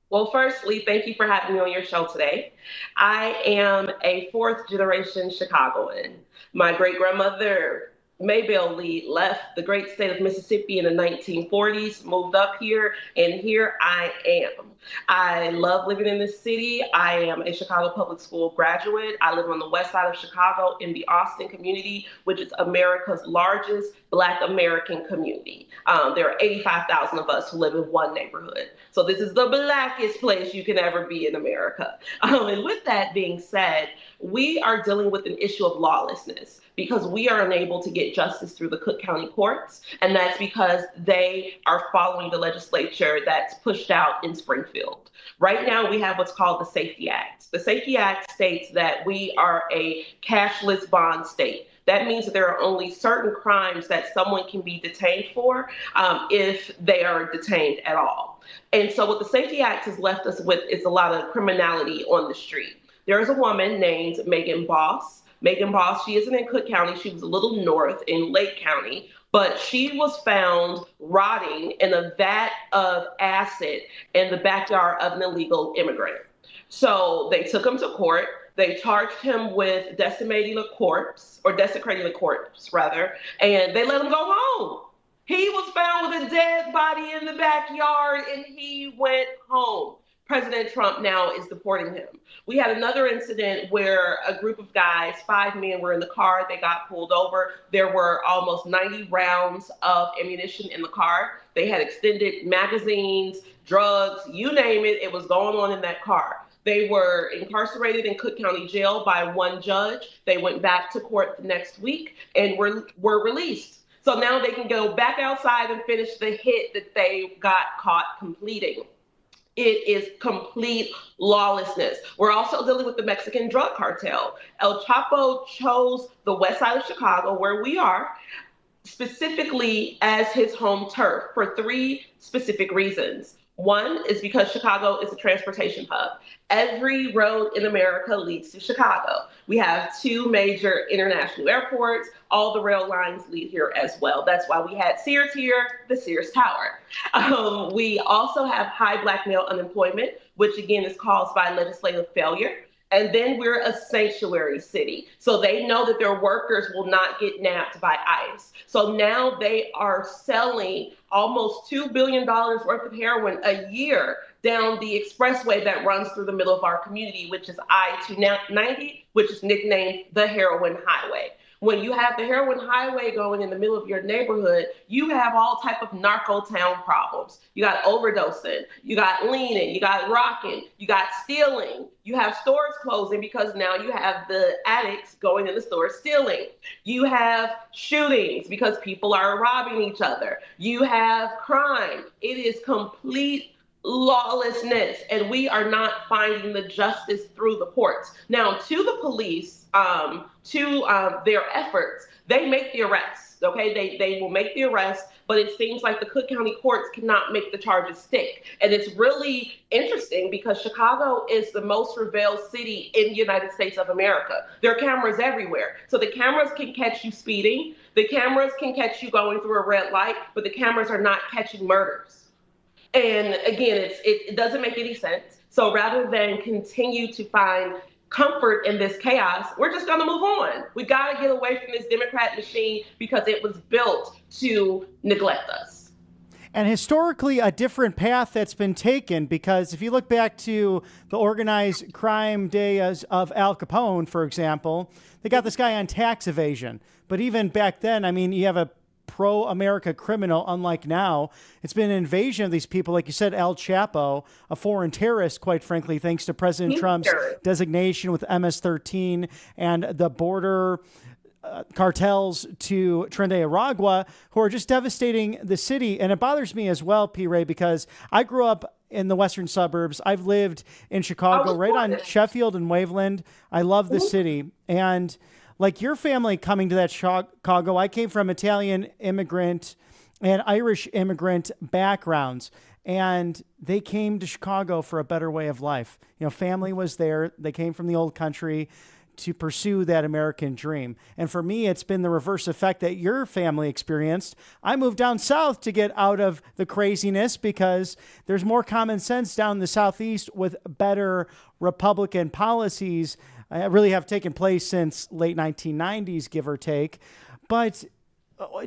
Well, firstly, thank you for having me on your show today. I am a 4th generation Chicagoan. My great grandmother, Maybelle Lee, left the great state of Mississippi in the 1940s, moved up here, and here I am. I love living in this city. I am a Chicago Public School graduate. I live on the west side of Chicago in the Austin community, which is America's largest Black American community. There are 85,000 of us who live in one neighborhood. So this is the blackest place you can ever be in America. And with that being said, we are dealing with an issue of lawlessness because we are unable to get justice through the Cook County courts. And that's because they are following the legislature that's pushed out in Springfield. Right now, we have what's called the Safety Act. The Safety Act states that we are a cashless bond state. That means that there are only certain crimes that someone can be detained for if they are detained at all. And so what the Safety Act has left us with is a lot of criminality on the street. There is a woman named Megan Boss. Megan Boss, she isn't in Cook County. She was a little north in Lake County, but she was found rotting in a vat of acid in the backyard of an illegal immigrant. So they took him to court. They charged him with desecrating a corpse, and they let him go home. He was found with a dead body in the backyard and he went home. President Trump now is deporting him. We had another incident where a group of guys, 5 men, were in the car. They got pulled over. There were almost 90 rounds of ammunition in the car. They had extended magazines, drugs, you name it, it was going on in that car. They were incarcerated in Cook County Jail by one judge. They went back to court the next week and were released. So now they can go back outside and finish the hit that they got caught completing. It is complete lawlessness. We're also dealing with the Mexican drug cartel. El Chapo chose the west side of Chicago, where we are, specifically as his home turf for 3 specific reasons. One is because Chicago is a transportation hub. Every road in America leads to Chicago. We have 2 major international airports. All the rail lines lead here as well. That's why we had Sears here, the Sears Tower. We also have high Black male unemployment, which again is caused by legislative failure. And then we're a sanctuary city. So they know that their workers will not get nabbed by ICE. So now they are selling almost $2 billion worth of heroin a year down the expressway that runs through the middle of our community, which is I-290, which is nicknamed the Heroin Highway. When you have the heroin highway going in the middle of your neighborhood, you have all type of narco town problems. You got overdosing, you got leaning, you got rocking, you got stealing. You have stores closing because now you have the addicts going in the store stealing. You have shootings because people are robbing each other. You have crime. It is complete lawlessness, and we are not finding the justice through the courts. Now, to the police, their efforts, they make the arrests, okay? They will make the arrest, but it seems like the Cook County courts cannot make the charges stick. And it's really interesting because Chicago is the most surveilled city in the United States of America. There are cameras everywhere. So the cameras can catch you speeding, the cameras can catch you going through a red light, but the cameras are not catching murders. And again, it doesn't make any sense. So rather than continue to find comfort in this chaos, we're just going to move on. We got to get away from this Democrat machine because it was built to neglect us. And historically, a different path that's been taken, because if you look back to the organized crime days of Al Capone, for example, they got this guy on tax evasion. But even back then, I mean, you have a pro-America criminal, unlike now. It's been an invasion of these people. Like you said, El Chapo, a foreign terrorist, quite frankly, thanks to President Trump's designation with MS-13 and the border cartels to Trinidad and Aragua, who are just devastating the city. And it bothers me as well, P. Ray, because I grew up in the western suburbs. I've lived in Chicago, right on Sheffield and Waveland. I love the city. And like your family coming to that Chicago, I came from Italian immigrant and Irish immigrant backgrounds, and they came to Chicago for a better way of life. You know, family was there. They came from the old country to pursue that American dream. And for me, it's been the reverse effect that your family experienced. I moved down south to get out of the craziness because there's more common sense down in the Southeast with better Republican policies really have taken place since late 1990s, give or take. But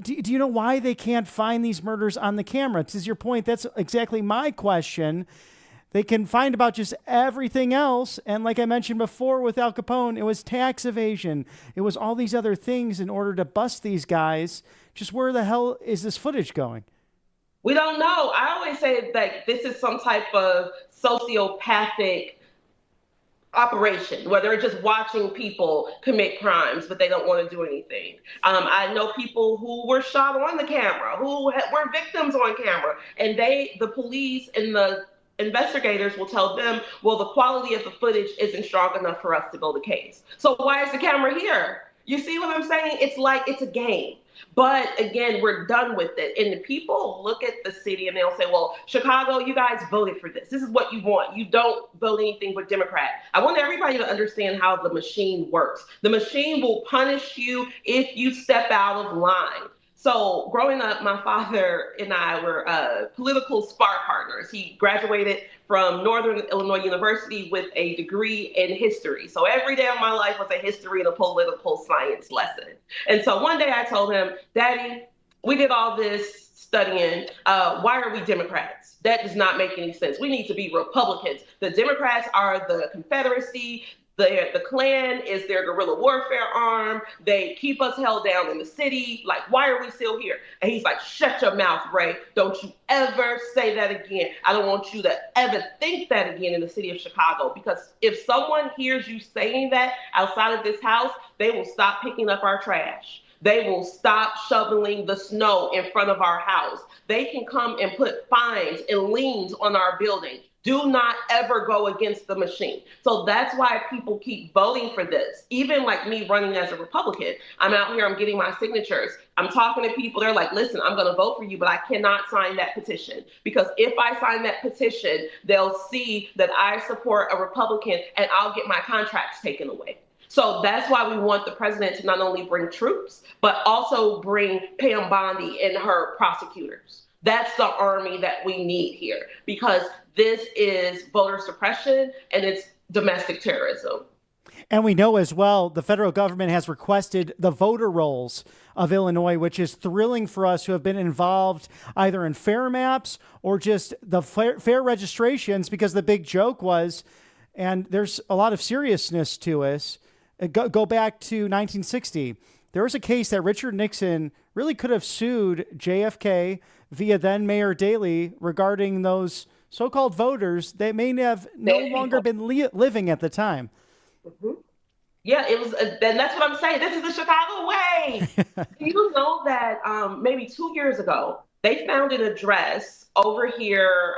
do you know why they can't find these murders on the camera? To your point, that's exactly my question. They can find about just everything else. And like I mentioned before with Al Capone, it was tax evasion. It was all these other things in order to bust these guys. Just where the hell is this footage going? We don't know. I always say that this is some type of sociopathic operation where they're just watching people commit crimes, but they don't want to do anything. I know people who were shot on the camera, who were victims on camera, and the police and the investigators will tell them, well, the quality of the footage isn't strong enough for us to build a case. So why is the camera here? You see what I'm saying? It's like it's a game. But again, we're done with it. And the people look at the city and they'll say, well, Chicago, you guys voted for this. This is what you want. You don't vote anything but Democrat. I want everybody to understand how the machine works. The machine will punish you if you step out of line. So growing up, my father and I were political sparring partners. He graduated from Northern Illinois University with a degree in history. So every day of my life was a history and a political science lesson. And so one day I told him, Daddy, we did all this studying. Why are we Democrats? That does not make any sense. We need to be Republicans. The Democrats are the Confederacy. The Klan is their guerrilla warfare arm. They keep us held down in the city. Like, why are we still here? And he's like, shut your mouth, Ray. Don't you ever say that again. I don't want you to ever think that again in the city of Chicago. Because if someone hears you saying that outside of this house, they will stop picking up our trash. They will stop shoveling the snow in front of our house. They can come and put fines and liens on our building. Do not ever go against the machine. So that's why people keep voting for this. Even like me running as a Republican, I'm out here, I'm getting my signatures. I'm talking to people, they're like, listen, I'm gonna vote for you, but I cannot sign that petition. Because if I sign that petition, they'll see that I support a Republican and I'll get my contracts taken away. So that's why we want the president to not only bring troops, but also bring Pam Bondi and her prosecutors. That's the army that we need here, because this is voter suppression and it's domestic terrorism. And we know as well, the federal government has requested the voter rolls of Illinois, which is thrilling for us who have been involved either in fair maps or just the fair registrations, because the big joke was, and there's a lot of seriousness to us, go back to 1960. there was a case that Richard Nixon really could have sued JFK via then Mayor Daley regarding those so-called voters that may have no longer been living at the time. Mm-hmm. Yeah, it was, and that's what I'm saying. This is the Chicago way. Do you know that maybe 2 years ago, they found an address over here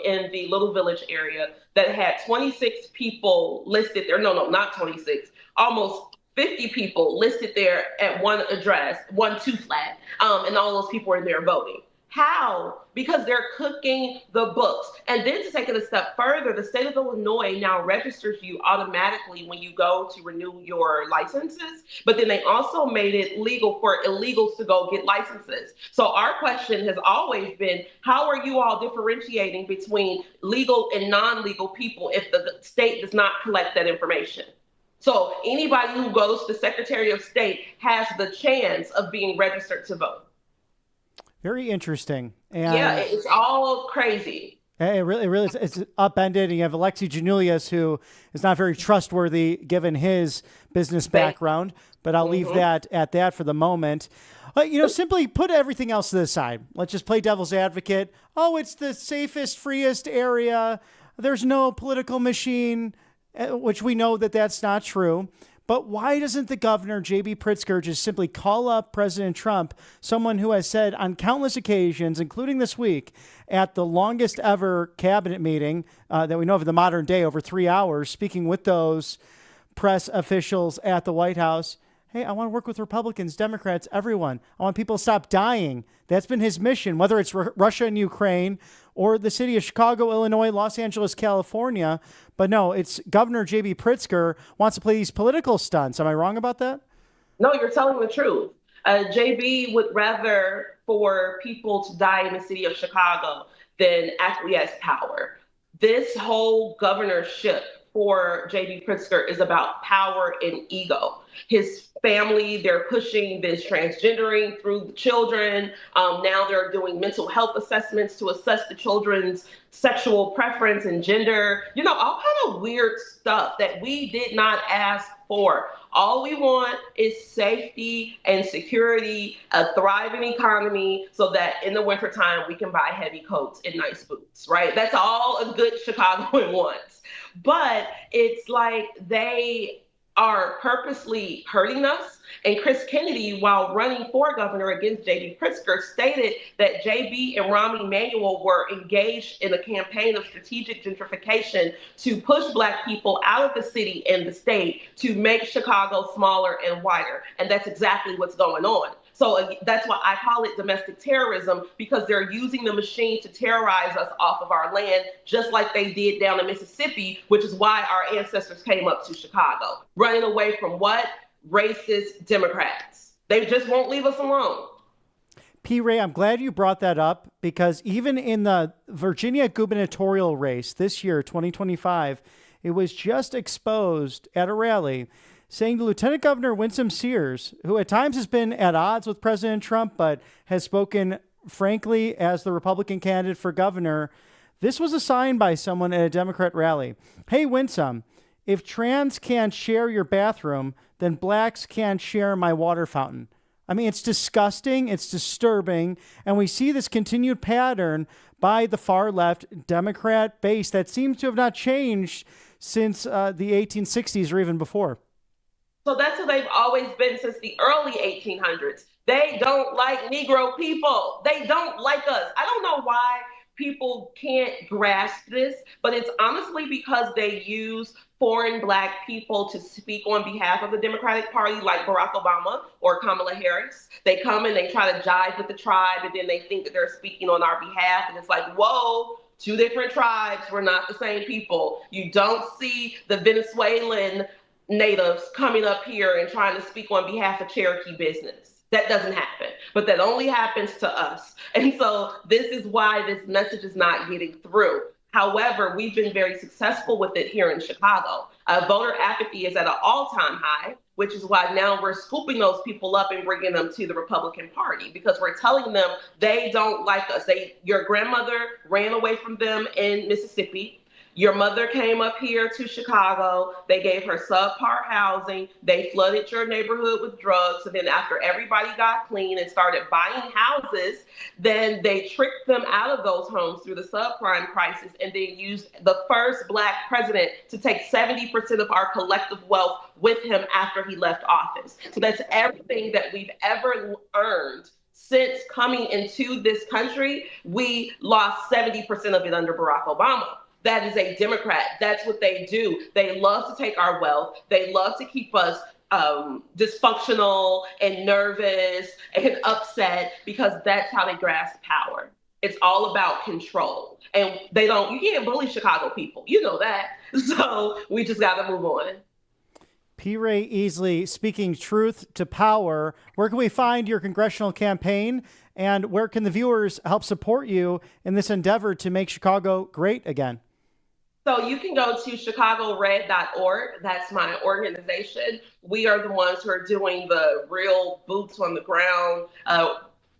in the Little Village area that had 26 people listed there. No, not 26, almost 50 people listed there at one address, 1-2 flat, and all those people were in there voting. How? Because they're cooking the books. And then to take it a step further, the state of Illinois now registers you automatically when you go to renew your licenses, but then they also made it legal for illegals to go get licenses. So our question has always been, how are you all differentiating between legal and non-legal people if the state does not collect that information? So anybody who goes to the Secretary of State has the chance of being registered to vote. Very interesting. And yeah, it's all crazy. It really is. It's upended. And you have Alexi Janulius, who is not very trustworthy given his business background, but I'll leave that at that for the moment. Simply put everything else to the side. Let's just play devil's advocate. Oh, it's the safest, freest area. There's no political machine, which we know that that's not true. But why doesn't the governor, J.B. Pritzker, just simply call up President Trump, someone who has said on countless occasions, including this week, at the longest ever cabinet meeting that we know of in the modern day, over 3 hours, speaking with those press officials at the White House, hey, I want to work with Republicans, Democrats, everyone. I want people to stop dying. That's been his mission, whether it's Russia and Ukraine or the city of Chicago, Illinois, Los Angeles, California. But no, it's Governor J.B. Pritzker wants to play these political stunts. Am I wrong about that? No, you're telling the truth. JB would rather for people to die in the city of Chicago than acquiesce power. This whole governorship for J.B. Pritzker is about power and ego. His family, they're pushing this transgendering through the children. Now they're doing mental health assessments to assess the children's sexual preference and gender. All kind of weird stuff that we did not ask for. All we want is safety and security, a thriving economy, so that in the wintertime we can buy heavy coats and nice boots, right? That's all a good Chicagoan wants. But it's like they are purposely hurting us. And Chris Kennedy, while running for governor against J.B. Pritzker, stated that J.B. and Rahm Emanuel were engaged in a campaign of strategic gentrification to push Black people out of the city and the state to make Chicago smaller and whiter. And that's exactly what's going on. So that's why I call it domestic terrorism, because they're using the machine to terrorize us off of our land, just like they did down in Mississippi, which is why our ancestors came up to Chicago, running away from what? Racist Democrats. They just won't leave us alone. P. Ray, I'm glad you brought that up, because even in the Virginia gubernatorial race this year, 2025, it was just exposed at a rally saying to Lieutenant Governor Winsome Sears, who at times has been at odds with President Trump, but has spoken frankly as the Republican candidate for governor, this was a sign by someone at a Democrat rally. Hey, Winsome, if trans can't share your bathroom, then Blacks can't share my water fountain. I mean, it's disgusting, it's disturbing, and we see this continued pattern by the far left Democrat base that seems to have not changed since the 1860s or even before. So that's who they've always been since the early 1800s. They don't like Negro people. They don't like us. I don't know why people can't grasp this, but it's honestly because they use foreign Black people to speak on behalf of the Democratic Party, like Barack Obama or Kamala Harris. They come and they try to jive with the tribe, and then they think that they're speaking on our behalf. And it's like, whoa, two different tribes. We're not the same people. You don't see the Venezuelan natives coming up here and trying to speak on behalf of Cherokee business. That doesn't happen, but that only happens to us. And so this is why this message is not getting through. However, we've been very successful with it here in Chicago. Voter apathy is at an all-time high, which is why now we're scooping those people up and bringing them to the Republican Party, because we're telling them they don't like us. Your grandmother ran away from them in Mississippi. Your mother came up here to Chicago. They gave her subpar housing. They flooded your neighborhood with drugs. And then after everybody got clean and started buying houses, then they tricked them out of those homes through the subprime crisis and then used the first Black president to take 70% of our collective wealth with him after he left office. So that's everything that we've ever earned since coming into this country. We lost 70% of it under Barack Obama. That is a Democrat. That's what they do. They love to take our wealth. They love to keep us dysfunctional and nervous and upset because that's how they grasp power. It's all about control. And you can't bully Chicago people. You know that. So we just got to move on. P. Ray Easley, speaking truth to power. Where can we find your congressional campaign, and where can the viewers help support you in this endeavor to make Chicago great again? So you can go to chicagored.org. That's my organization. We are the ones who are doing the real boots on the ground,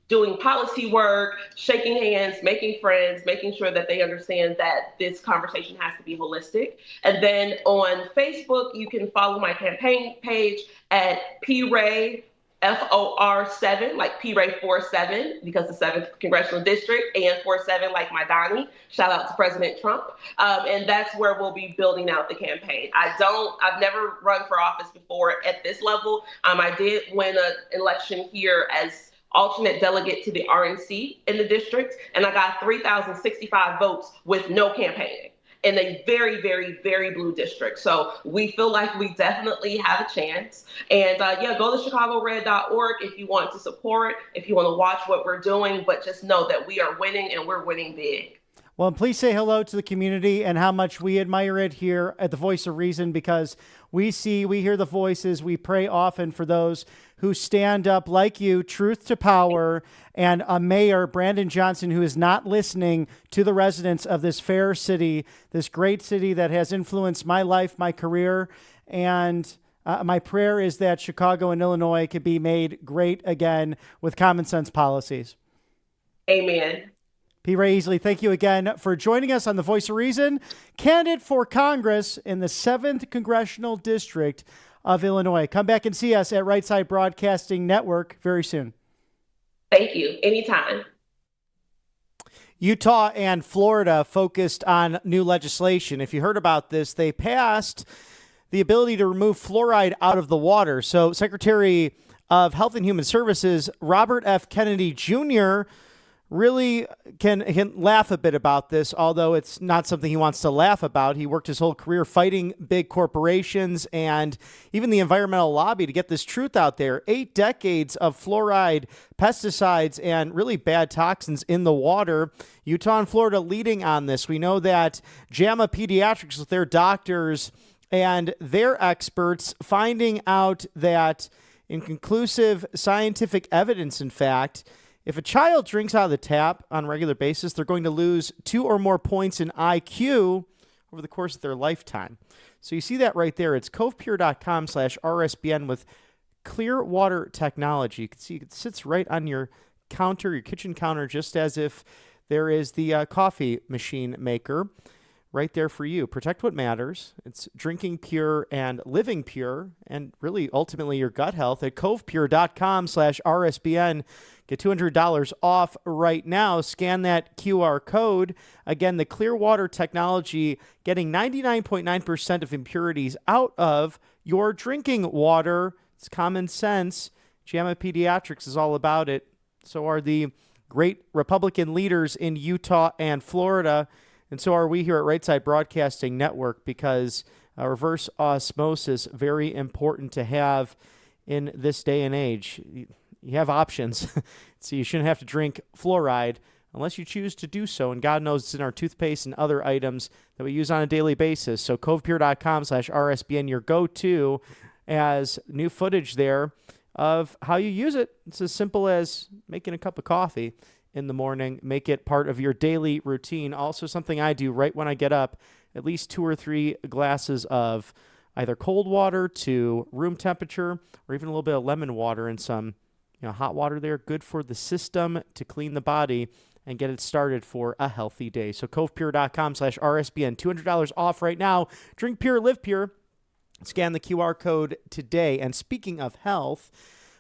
doing policy work, shaking hands, making friends, making sure that they understand that this conversation has to be holistic. And then on Facebook, you can follow my campaign page at PRay FOR7, like P-Ray 47, because the 7th Congressional District, and 47, like my Donnie. Shout out to President Trump. And that's where we'll be building out the campaign. I've never run for office before at this level. I did win an election here as alternate delegate to the RNC in the district, and I got 3,065 votes with no campaigning in a very, very, very blue district. So we feel like we definitely have a chance. And go to chicagored.org if you want to support, if you want to watch what we're doing, but just know that we are winning and we're winning big. Well, please say hello to the community and how much we admire it here at the Voice of Reason, because we hear the voices, we pray often for those who stand up like you, truth to power, and a mayor, Brandon Johnson, who is not listening to the residents of this fair city, this great city that has influenced my life, my career, and my prayer is that Chicago and Illinois can be made great again with common sense policies. Amen. P. Ray Easley, thank you again for joining us on The Voice of Reason, candidate for Congress in the 7th Congressional District of Illinois. Come back and see us at Right Side Broadcasting Network very soon. Thank you. Anytime. Utah and Florida focused on new legislation. If you heard about this, they passed the ability to remove fluoride out of the water. So Secretary of Health and Human Services, Robert F. Kennedy Jr., really can laugh a bit about this, although it's not something he wants to laugh about. He worked his whole career fighting big corporations and even the environmental lobby to get this truth out there. 8 decades of fluoride, pesticides, and really bad toxins in the water. Utah and Florida leading on this. We know that JAMA Pediatrics, with their doctors and their experts, finding out that inconclusive scientific evidence, in fact, if a child drinks out of the tap on a regular basis, they're going to lose 2 or more points in IQ over the course of their lifetime. So you see that right there. It's covepure.com/RSBN with clear water technology. You can see it sits right on your counter, your kitchen counter, just as if there is the coffee machine maker right there for you. Protect what matters. It's drinking pure and living pure, and really ultimately your gut health at covepure.com/RSBN. Get $200 off right now. Scan that QR code. Again, the clear water technology, getting 99.9% of impurities out of your drinking water. It's common sense. JAMA Pediatrics is all about it. So are the great Republican leaders in Utah and Florida. And so are we here at Right Side Broadcasting Network, because reverse osmosis, very important to have in this day and age. You have options, so you shouldn't have to drink fluoride unless you choose to do so. And God knows it's in our toothpaste and other items that we use on a daily basis. So covepure.com/RSBN, your go-to, as new footage there of how you use it. It's as simple as making a cup of coffee in the morning. Make it part of your daily routine. Also something I do right when I get up, at least 2 or 3 glasses of either cold water to room temperature, or even a little bit of lemon water and some hot water there. Good for the system to clean the body and get it started for a healthy day. So covepure.com/RSBN, $200 off right now. Drink pure, live pure. Scan the QR code today. And speaking of health,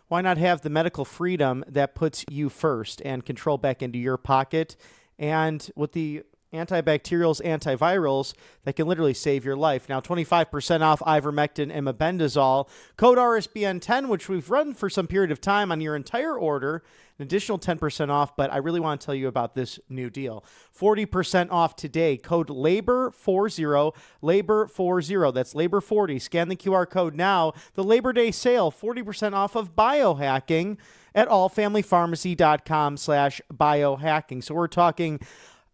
why not have the medical freedom that puts you first and control back into your pocket? And with the antibacterials, antivirals that can literally save your life. Now, 25% off ivermectin and mebendazole. Code RSBN10, which we've run for some period of time on your entire order. An additional 10% off, but I really want to tell you about this new deal. 40% off today. Code LABOR40, LABOR40. That's LABOR40. Scan the QR code now. The Labor Day sale, 40% off of Biohacking at allfamilypharmacy.com/biohacking. So we're talking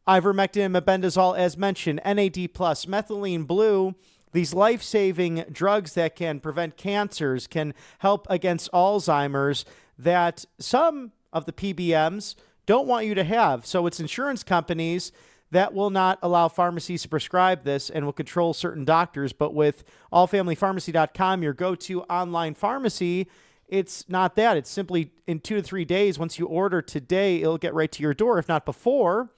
ivermectin and mebendazole, as mentioned, NAD+, methylene blue, these life-saving drugs that can prevent cancers, can help against Alzheimer's, that some of the PBMs don't want you to have. So it's insurance companies that will not allow pharmacies to prescribe this and will control certain doctors. But with allfamilypharmacy.com, your go-to online pharmacy, it's not that. It's simply in 2 to 3 days. Once you order today, it'll get right to your door, if not before.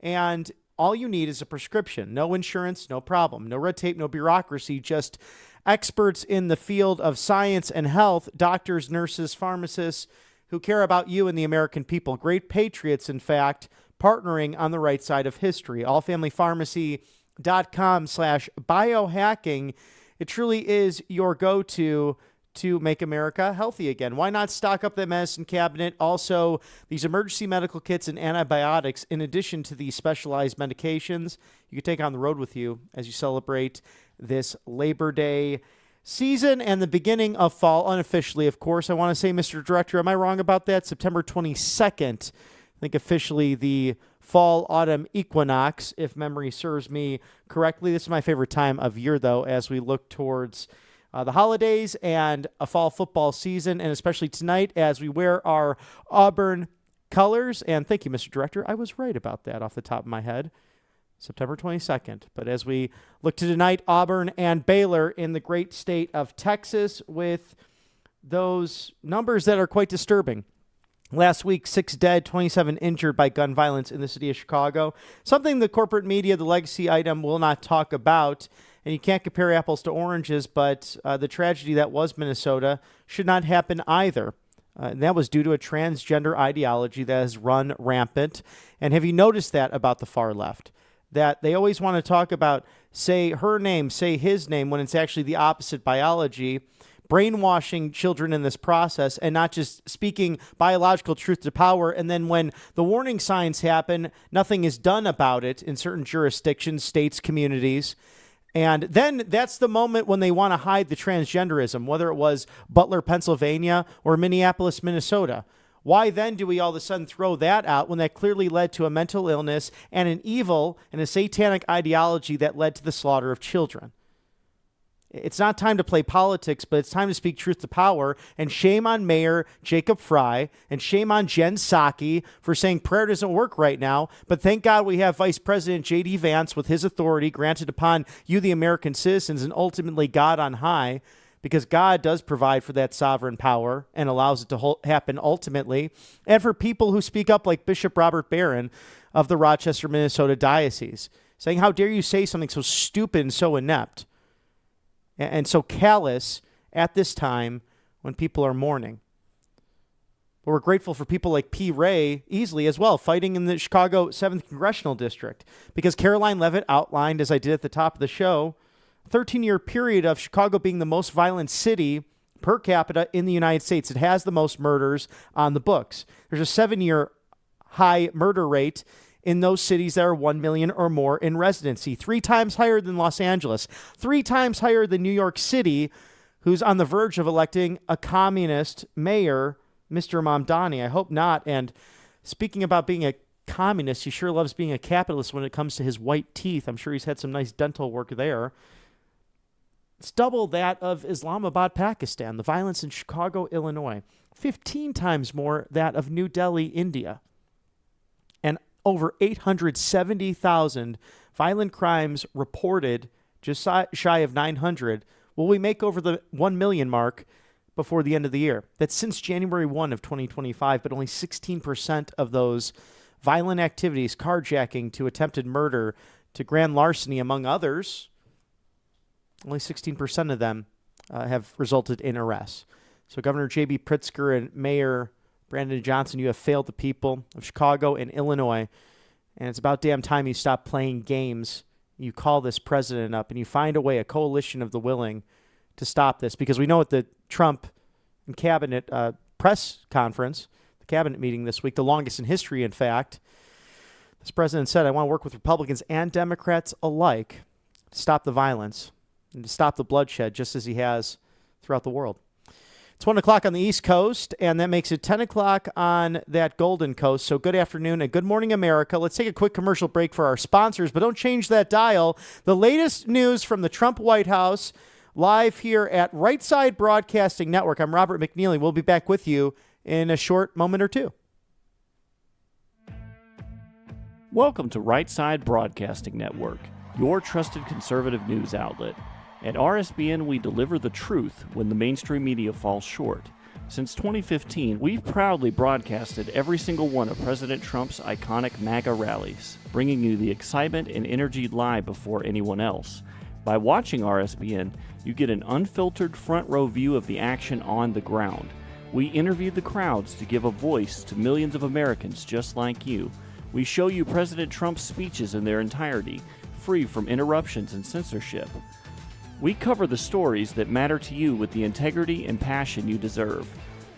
And all you need is a prescription. No insurance, no problem. No red tape, no bureaucracy, just experts in the field of science and health, doctors, nurses, pharmacists who care about you and the American people. Great patriots, in fact, partnering on the right side of history. allfamilypharmacy.com/biohacking. It truly is your go-to to make America healthy again. Why not stock up the medicine cabinet? Also, these emergency medical kits and antibiotics, in addition to these specialized medications, you can take on the road with you as you celebrate this Labor Day season and the beginning of fall, unofficially, of course. I want to say, Mr. Director, am I wrong about that? September 22nd, I think officially the fall-autumn equinox, if memory serves me correctly. This is my favorite time of year, though, as we look towards the holidays and a fall football season, and especially tonight as we wear our Auburn colors. And thank you, Mr. Director. I was right about that off the top of my head. September 22nd. But as we look to tonight, Auburn and Baylor in the great state of Texas with those numbers that are quite disturbing. Last week, 6 dead, 27 injured by gun violence in the city of Chicago. Something the corporate media, the legacy item, will not talk about. And you can't compare apples to oranges, but the tragedy that was Minnesota should not happen either. And that was due to a transgender ideology that has run rampant. And have you noticed that about the far left? That they always want to talk about, say her name, say his name, when it's actually the opposite biology, brainwashing children in this process and not just speaking biological truth to power. And then when the warning signs happen, nothing is done about it in certain jurisdictions, states, communities. And then that's the moment when they want to hide the transgenderism, whether it was Butler, Pennsylvania, or Minneapolis, Minnesota. Why then do we all of a sudden throw that out when that clearly led to a mental illness and an evil and a satanic ideology that led to the slaughter of children? It's not time to play politics, but it's time to speak truth to power. And shame on Mayor Jacob Fry and shame on Jen Psaki for saying prayer doesn't work right now. But thank God we have Vice President J.D. Vance with his authority granted upon you, the American citizens, and ultimately God on high, because God does provide for that sovereign power and allows it to happen ultimately. And for people who speak up like Bishop Robert Barron of the Rochester, Minnesota Diocese, saying, how dare you say something so stupid and so inept and so callous at this time when people are mourning. But we're grateful for people like P. Ray Easley as well, fighting in the Chicago 7th Congressional District, because Caroline Leavitt outlined, as I did at the top of the show, a 13-year period of Chicago being the most violent city per capita in the United States. It has the most murders on the books. There's a 7-year high murder rate in those cities that are 1 million or more in residency, 3 times higher than Los Angeles, 3 times higher than New York City, who's on the verge of electing a communist mayor, Mr. Mamdani. I hope not. And speaking about being a communist, he sure loves being a capitalist when it comes to his white teeth. I'm sure he's had some nice dental work there. It's double that of Islamabad, Pakistan, the violence in Chicago, Illinois, 15 times more that of New Delhi, India. And over 870,000 violent crimes reported, just shy of 900. Will we make over the 1 million mark before the end of the year? That's since January 1 of 2025, but only 16% of those violent activities, carjacking to attempted murder to grand larceny, among others. Only 16% of them have resulted in arrests. So Governor J.B. Pritzker and Mayor Brandon Johnson, you have failed the people of Chicago and Illinois, and it's about damn time you stop playing games. You call this president up and you find a way, a coalition of the willing, to stop this, because we know at the Trump and cabinet press conference, the cabinet meeting this week, the longest in history, in fact, this president said, I want to work with Republicans and Democrats alike to stop the violence and to stop the bloodshed, just as he has throughout the world. It's 1 o'clock on the East Coast, and that makes it 10 o'clock on that Golden Coast. So good afternoon and good morning, America. Let's take a quick commercial break for our sponsors, but don't change that dial. The latest news from the Trump White House, live here at Right Side Broadcasting Network. I'm Robert McNeely. We'll be back with you in a short moment or two. Welcome to Right Side Broadcasting Network, your trusted conservative news outlet. At RSBN, we deliver the truth when the mainstream media falls short. Since 2015, we've proudly broadcasted every single one of President Trump's iconic MAGA rallies, bringing you the excitement and energy live before anyone else. By watching RSBN, you get an unfiltered front row view of the action on the ground. We interview the crowds to give a voice to millions of Americans just like you. We show you President Trump's speeches in their entirety, free from interruptions and censorship. We cover the stories that matter to you with the integrity and passion you deserve.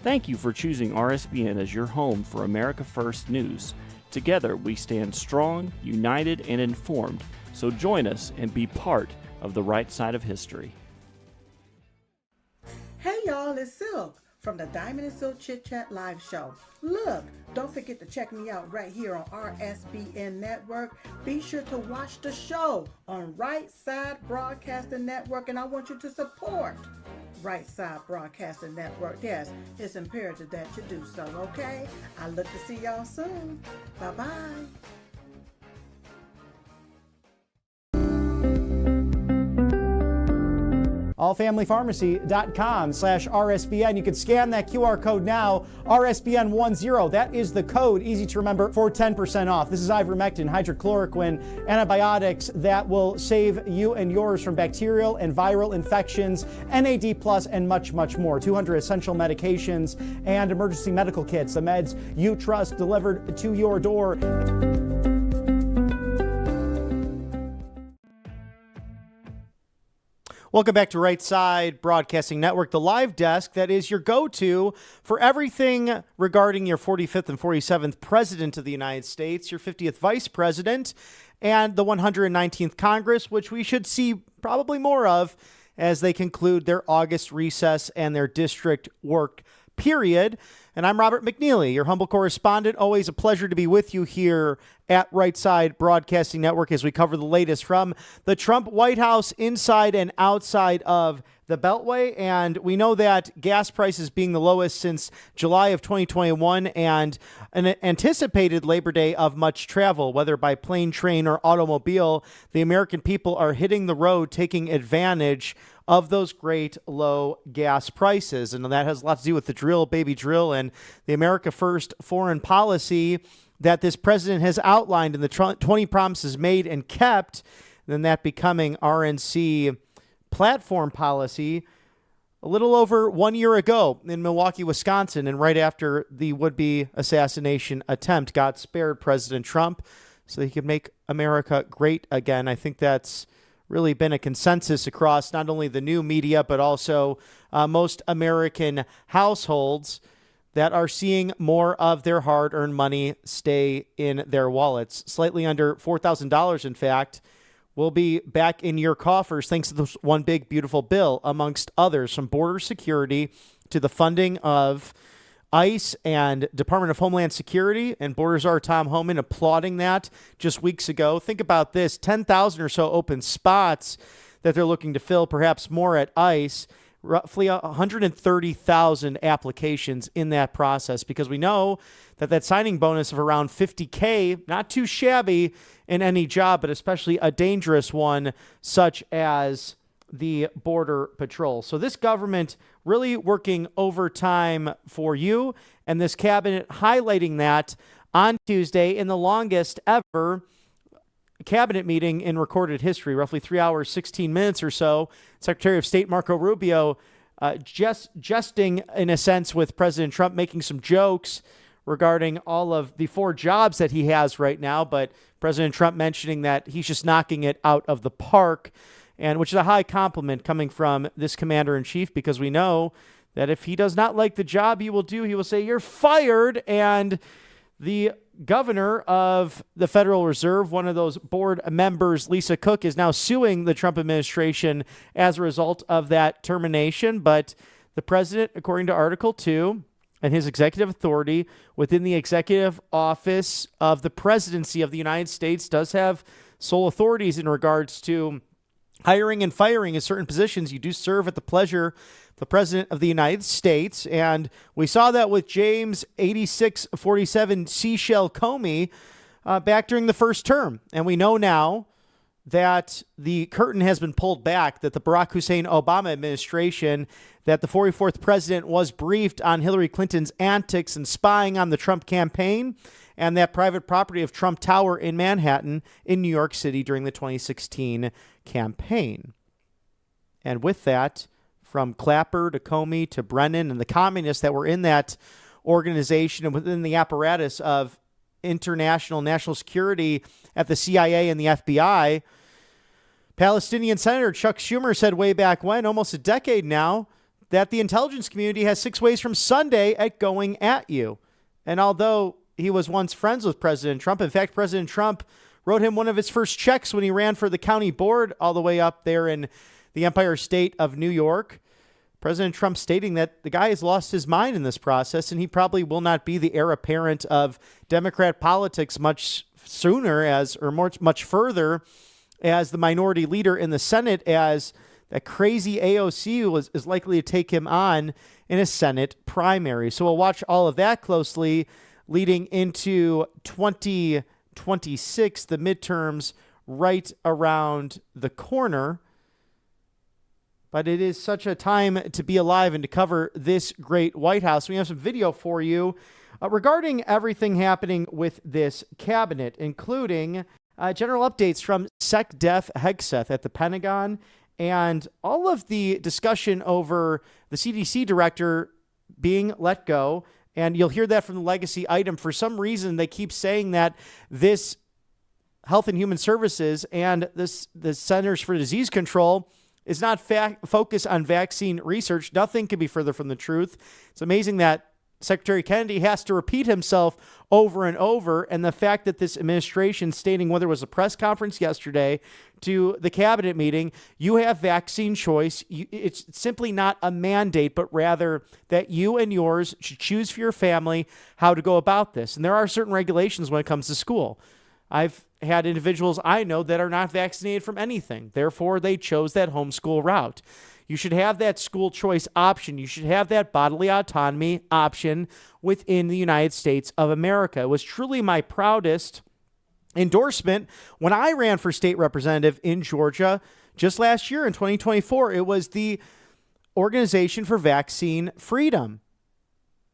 Thank you for choosing RSBN as your home for America First News. Together, we stand strong, united, and informed. So join us and be part of the right side of history. Hey y'all, it's Silk from the Diamond and Silk Chit Chat live show. Look, don't forget to check me out right here on RSBN Network. Be sure to watch the show on Right Side Broadcasting Network, and I want you to support Right Side Broadcasting Network. Yes, it's imperative that you do so, okay? I look to see y'all soon. Bye-bye. allfamilypharmacy.com/RSBN. You can scan that QR code now, RSBN10. That is the code, easy to remember, for 10% off. This is ivermectin, hydrochloroquine, antibiotics that will save you and yours from bacterial and viral infections, NAD+, and much, much more. 200 essential medications and emergency medical kits, the meds you trust delivered to your door. Welcome back to Right Side Broadcasting Network, the live desk that is your go-to for everything regarding your 45th and 47th President of the United States, your 50th Vice President, and the 119th Congress, which we should see probably more of as they conclude their August recess and their district work period. And I'm Robert McNeely, your humble correspondent. Always a pleasure to be with you here at Right Side Broadcasting Network as we cover the latest from the Trump White House inside and outside of the Beltway. And we know that gas prices being the lowest since July of 2021 and an anticipated Labor Day of much travel, whether by plane, train, or automobile, the American people are hitting the road, taking advantage of those great low gas prices. And that has a lot to do with the drill, baby drill, and the America First foreign policy that this president has outlined in the 20 promises made and kept, then that becoming RNC platform policy a little over 1 year ago in Milwaukee, Wisconsin, and right after the would-be assassination attempt. God spared President Trump so he could make America great again. I think that's really been a consensus across not only the new media, but also most American households that are seeing more of their hard-earned money stay in their wallets. Slightly under $4,000, in fact, will be back in your coffers thanks to this one big, beautiful bill, amongst others, from border security to the funding of ICE and Department of Homeland Security. And Borders Czar Tom Homan applauding that just weeks ago. Think about this, 10,000 or so open spots that they're looking to fill, perhaps more at ICE. Roughly 130,000 applications in that process, because we know that signing bonus of around $50K, not too shabby in any job, but especially a dangerous one such as the Border Patrol. So this government really working overtime for you, and this cabinet highlighting that on Tuesday in the longest ever cabinet meeting in recorded history, roughly 3 hours, 16 minutes or so. Secretary of State Marco Rubio jesting, in a sense, with President Trump, making some jokes regarding all of the 4 jobs that he has right now, but President Trump mentioning that he's just knocking it out of the park, and which is a high compliment coming from this commander-in-chief, because we know that if he does not like the job he will do, he will say, "You're fired." And the governor of the Federal Reserve, one of those board members, Lisa Cook, is now suing the Trump administration as a result of that termination. But the president, according to Article 2, and his executive authority within the executive office of the presidency of the United States, does have sole authorities in regards to hiring and firing in certain positions. You do serve at the pleasure of the President of the United States. And we saw that with James 8647 Seashell Comey back during the first term. And we know now that the curtain has been pulled back, that the Barack Hussein Obama administration, that the 44th president was briefed on Hillary Clinton's antics and spying on the Trump campaign, and that private property of Trump Tower in Manhattan in New York City during the 2016 campaign. And with that, from Clapper to Comey to Brennan and the communists that were in that organization and within the apparatus of international national security at the CIA and the FBI, Palestinian Senator Chuck Schumer said way back when, almost a decade now, that the intelligence community has 6 ways from Sunday at going at you. And although he was once friends with President Trump, in fact, President Trump wrote him one of his first checks when he ran for the county board all the way up there in the Empire State of New York. President Trump stating that the guy has lost his mind in this process, and he probably will not be the heir apparent of Democrat politics much sooner much further as the minority leader in the Senate, as that crazy AOC is likely to take him on in a Senate primary. So we'll watch all of that closely leading into 2026, the midterms right around the corner. But it is such a time to be alive and to cover this great White House. We have some video for you regarding everything happening with this cabinet, including general updates from SecDef Hegseth at the Pentagon and all of the discussion over the CDC director being let go. And you'll hear that from the legacy item. For some reason, they keep saying that this Health and Human Services and the Centers for Disease Control is not focused on vaccine research. Nothing could be further from the truth. It's amazing that Secretary Kennedy has to repeat himself over and over. And the fact that this administration stating, whether it was a press conference yesterday to the cabinet meeting, you have vaccine choice. It's simply not a mandate, but rather that you and yours should choose for your family how to go about this. And there are certain regulations when it comes to school. I've had individuals I know that are not vaccinated from anything. Therefore, they chose that homeschool route. You should have that school choice option. You should have that bodily autonomy option within the United States of America. It was truly my proudest endorsement when I ran for state representative in Georgia just last year in 2024. It was the Organization for Vaccine Freedom,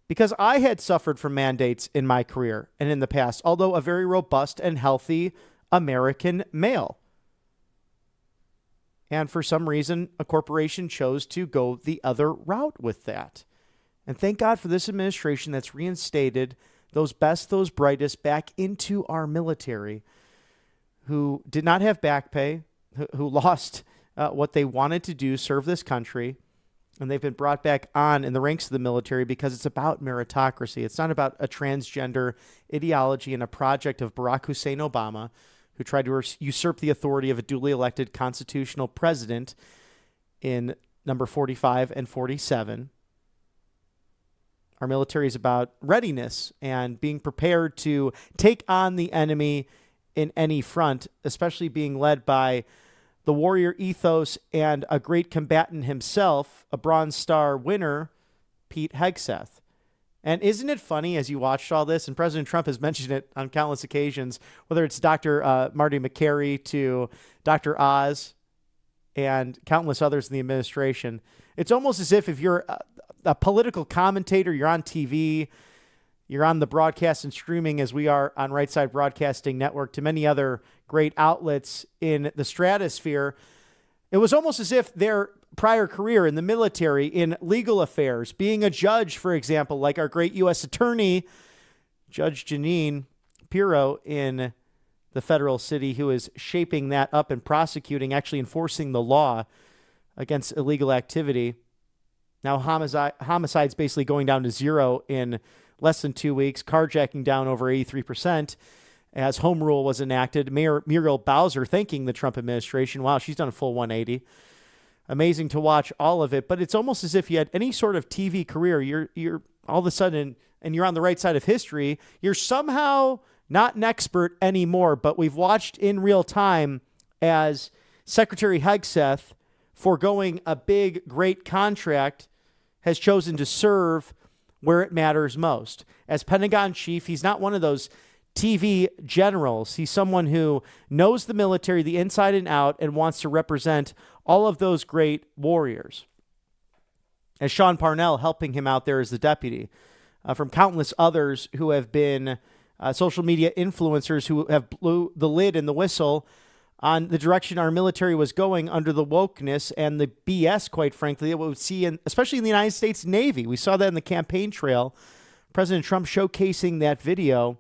because I had suffered from mandates in my career and in the past, although a very robust and healthy American male. And for some reason, a corporation chose to go the other route with that. And thank God for this administration that's reinstated those best, those brightest back into our military who did not have back pay, who lost what they wanted to do, serve this country. And they've been brought back on in the ranks of the military because it's about meritocracy. It's not about a transgender ideology and a project of Barack Hussein Obama, who tried to usurp the authority of a duly elected constitutional president in number 45 and 47. Our military is about readiness and being prepared to take on the enemy in any front, especially being led by the warrior ethos and a great combatant himself, a Bronze Star winner, Pete Hegseth. And isn't it funny as you watched all this, and President Trump has mentioned it on countless occasions, whether it's Dr. Marty McCary to Dr. Oz and countless others in the administration, it's almost as if you're a political commentator, you're on TV, you're on the broadcast and streaming as we are on Right Side Broadcasting Network to many other great outlets in the stratosphere. It was almost as if their prior career in the military, in legal affairs, being a judge, for example, like our great U.S. Attorney, Judge Jeanine Pirro in the federal city, who is shaping that up and prosecuting, actually enforcing the law against illegal activity. Now homicides basically going down to zero in less than 2 weeks, carjacking down over 83%. As home rule was enacted, Mayor Muriel Bowser thanking the Trump administration. Wow, she's done a full 180. Amazing to watch all of it, but it's almost as if you had any sort of TV career. You're all of a sudden, and you're on the right side of history, you're somehow not an expert anymore, but we've watched in real time as Secretary Hegseth, foregoing a big, great contract, has chosen to serve where it matters most. As Pentagon chief, he's not one of those TV generals. He's someone who knows the military, the inside and out, and wants to represent all of those great warriors. As Sean Parnell helping him out there as the deputy, from countless others who have been social media influencers who have blew the lid and the whistle on the direction our military was going under the wokeness and the BS, quite frankly, that we would see, especially in the United States Navy. We saw that in the campaign trail. President Trump showcasing that video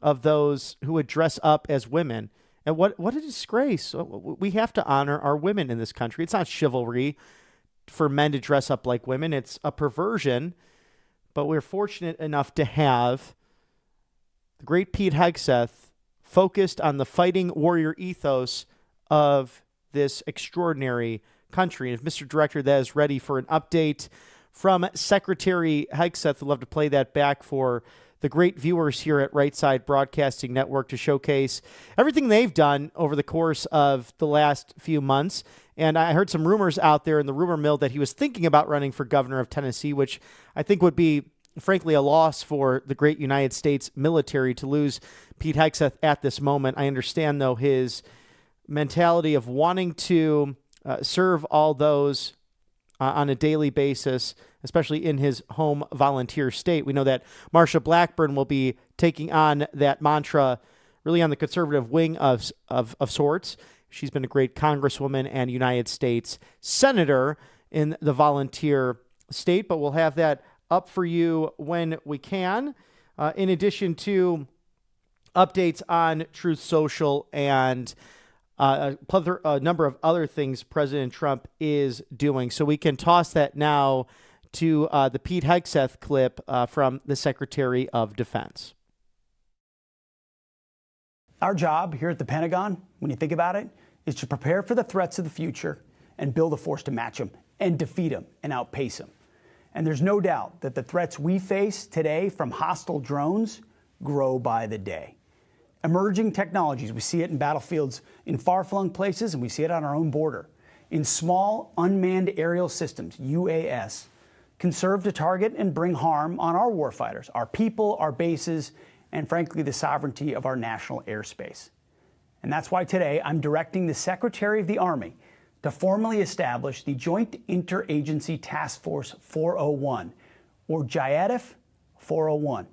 of those who would dress up as women. And what a disgrace. We have to honor our women in this country. It's not chivalry for men to dress up like women. It's a perversion. But we're fortunate enough to have the great Pete Hegseth focused on the fighting warrior ethos of this extraordinary country. And if Mr. Director, that is ready for an update from Secretary Hegseth, I'd love to play that back for the great viewers here at Right Side Broadcasting Network to showcase everything they've done over the course of the last few months. And I heard some rumors out there in the rumor mill that he was thinking about running for governor of Tennessee, which I think would be, frankly, a loss for the great United States military to lose Pete Hegseth at this moment. I understand, though, his mentality of wanting to serve all those on a daily basis, especially in his home volunteer state. We know that Marsha Blackburn will be taking on that mantra really on the conservative wing of sorts. She's been a great congresswoman and United States senator in the volunteer state, but we'll have that up for you when we can. In addition to updates on Truth Social and a number of other things President Trump is doing. So we can toss that now to the Pete Hegseth clip from the Secretary of Defense. Our job here at the Pentagon, when you think about it, is to prepare for the threats of the future and build a force to match them and defeat them and outpace them. And there's no doubt that the threats we face today from hostile drones grow by the day. Emerging technologies, we see it in battlefields in far-flung places, and we see it on our own border. In small, unmanned aerial systems, UAS, can serve to target and bring harm on our warfighters, our people, our bases, and frankly, the sovereignty of our national airspace. And that's why today I'm directing the Secretary of the Army to formally establish the Joint Interagency Task Force 401, or JIATF 401.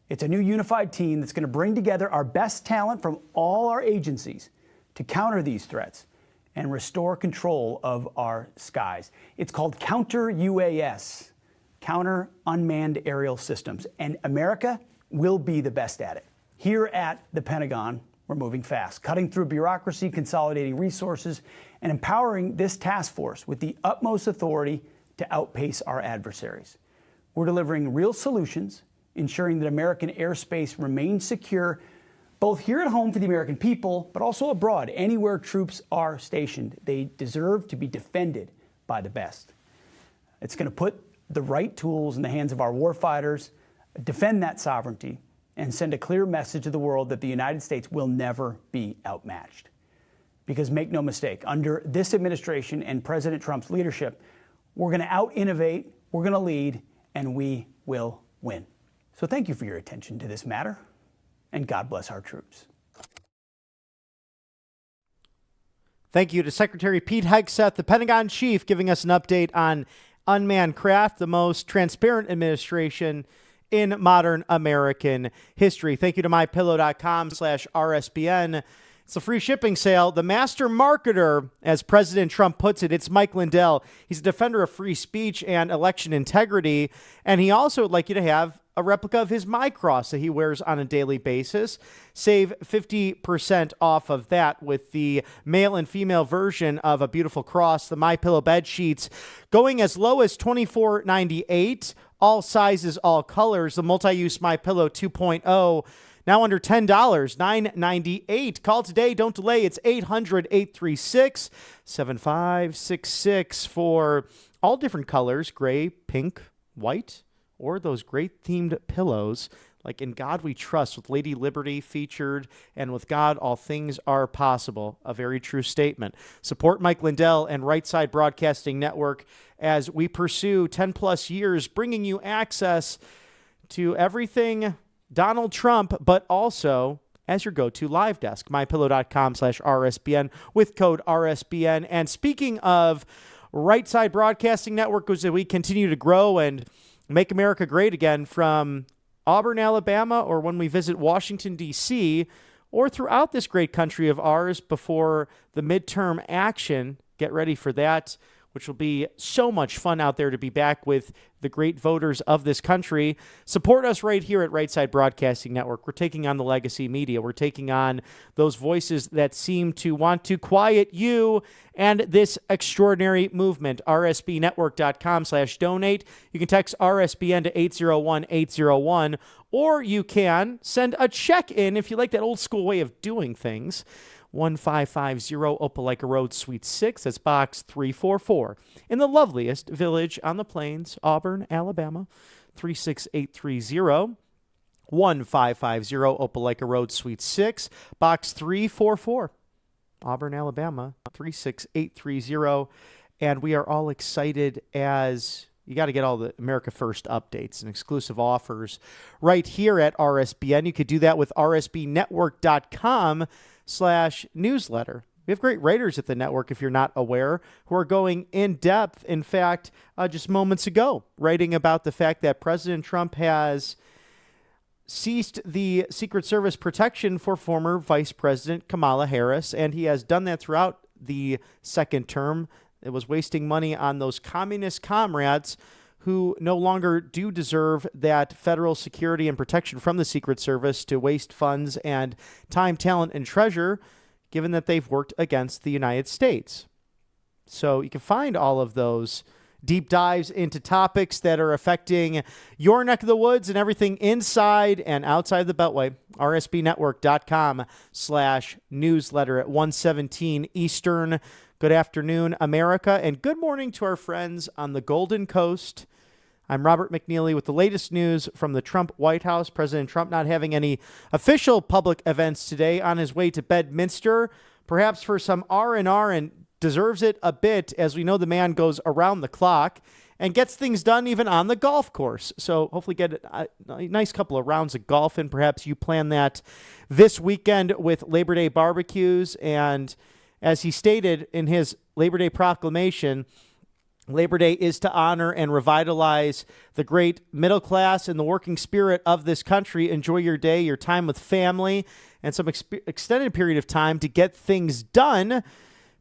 It's a new unified team that's going to bring together our best talent from all our agencies to counter these threats and restore control of our skies. It's called Counter UAS, Counter Unmanned Aerial Systems, and America will be the best at it. Here at the Pentagon, we're moving fast, cutting through bureaucracy, consolidating resources, and empowering this task force with the utmost authority to outpace our adversaries. We're delivering real solutions, ensuring that American airspace remains secure, both here at home for the American people, but also abroad, anywhere troops are stationed. They deserve to be defended by the best. It's going to put the right tools in the hands of our warfighters, defend that sovereignty, and send a clear message to the world that the United States will never be outmatched. Because make no mistake, under this administration and President Trump's leadership, we're going to out-innovate, we're going to lead, and we will win. So thank you for your attention to this matter, and God bless our troops. Thank you to Secretary Pete Hegseth, the Pentagon chief, giving us an update on unmanned craft, the most transparent administration in modern American history. Thank you to MyPillow.com/RSBN. It's a free shipping sale. The master marketer, as President Trump puts it, it's Mike Lindell. He's a defender of free speech and election integrity. And he also would like you to have a replica of his My Cross that he wears on a daily basis. Save 50% off of that with the male and female version of a beautiful cross. The MyPillow bed sheets going as low as $24.98. All sizes, all colors. The multi-use MyPillow 2.0. Now under $10, $9.98. Call today. Don't delay. It's 800-836-7566 for all different colors, gray, pink, white, or those great themed pillows like In God We Trust with Lady Liberty featured, and with God all things are possible. A very true statement. Support Mike Lindell and Right Side Broadcasting Network as we pursue 10 plus years bringing you access to everything Donald Trump, but also as your go-to live desk. MyPillow.com/RSBN with code RSBN. And speaking of Right Side Broadcasting Network, as we continue to grow and make America great again from Auburn, Alabama, or when we visit Washington, D.C., or throughout this great country of ours before the midterm action. Get ready for that, which will be so much fun out there to be back with the great voters of this country. Support us right here at Right Side Broadcasting Network. We're taking on the legacy media. We're taking on those voices that seem to want to quiet you and this extraordinary movement. RSBnetwork.com/donate. You can text RSBN to 801-801, or you can send a check in if you like that old school way of doing things. 1550 Opelika Road, Suite 6. That's Box 344 in the loveliest village on the plains, Auburn, Alabama, 36830. 1550 Opelika Road, Suite 6, Box 344, Auburn, Alabama, 36830. And we are all excited as you got to get all the America First updates and exclusive offers right here at RSBN. You could do that with rsbnetwork.com/newsletter. We have great writers at the network, if you're not aware, who are going in depth. In fact, just moments ago, writing about the fact that President Trump has ceased the Secret Service protection for former Vice President Kamala Harris, and he has done that throughout the second term. It was wasting money on those communist comrades who no longer do deserve that federal security and protection from the Secret Service to waste funds and time, talent, and treasure, given that they've worked against the United States. So you can find all of those deep dives into topics that are affecting your neck of the woods and everything inside and outside the Beltway. RSBnetwork.com/newsletter at 1:17 Eastern. Good afternoon, America, and good morning to our friends on the Golden Coast. I'm Robert McNeely with the latest news from the Trump White House. President Trump not having any official public events today, on his way to Bedminster, perhaps for some R&R, and deserves it a bit, as we know the man goes around the clock and gets things done even on the golf course. So hopefully get a nice couple of rounds of golf in. Perhaps you plan that this weekend with Labor Day barbecues. And as he stated in his Labor Day proclamation, Labor Day is to honor and revitalize the great middle class and the working spirit of this country. Enjoy your day, your time with family, and some extended period of time to get things done,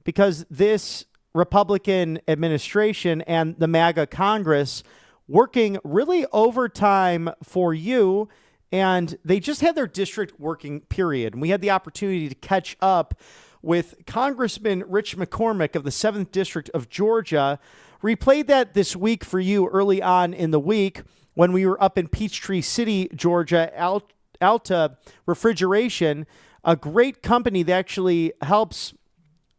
because this Republican administration and the MAGA Congress working really overtime for you, and they just had their district working period. And we had the opportunity to catch up with Congressman Rich McCormick of the 7th District of Georgia. Replayed that this week for you early on in the week when we were up in Peachtree City, Georgia. Alta Refrigeration, a great company that actually helps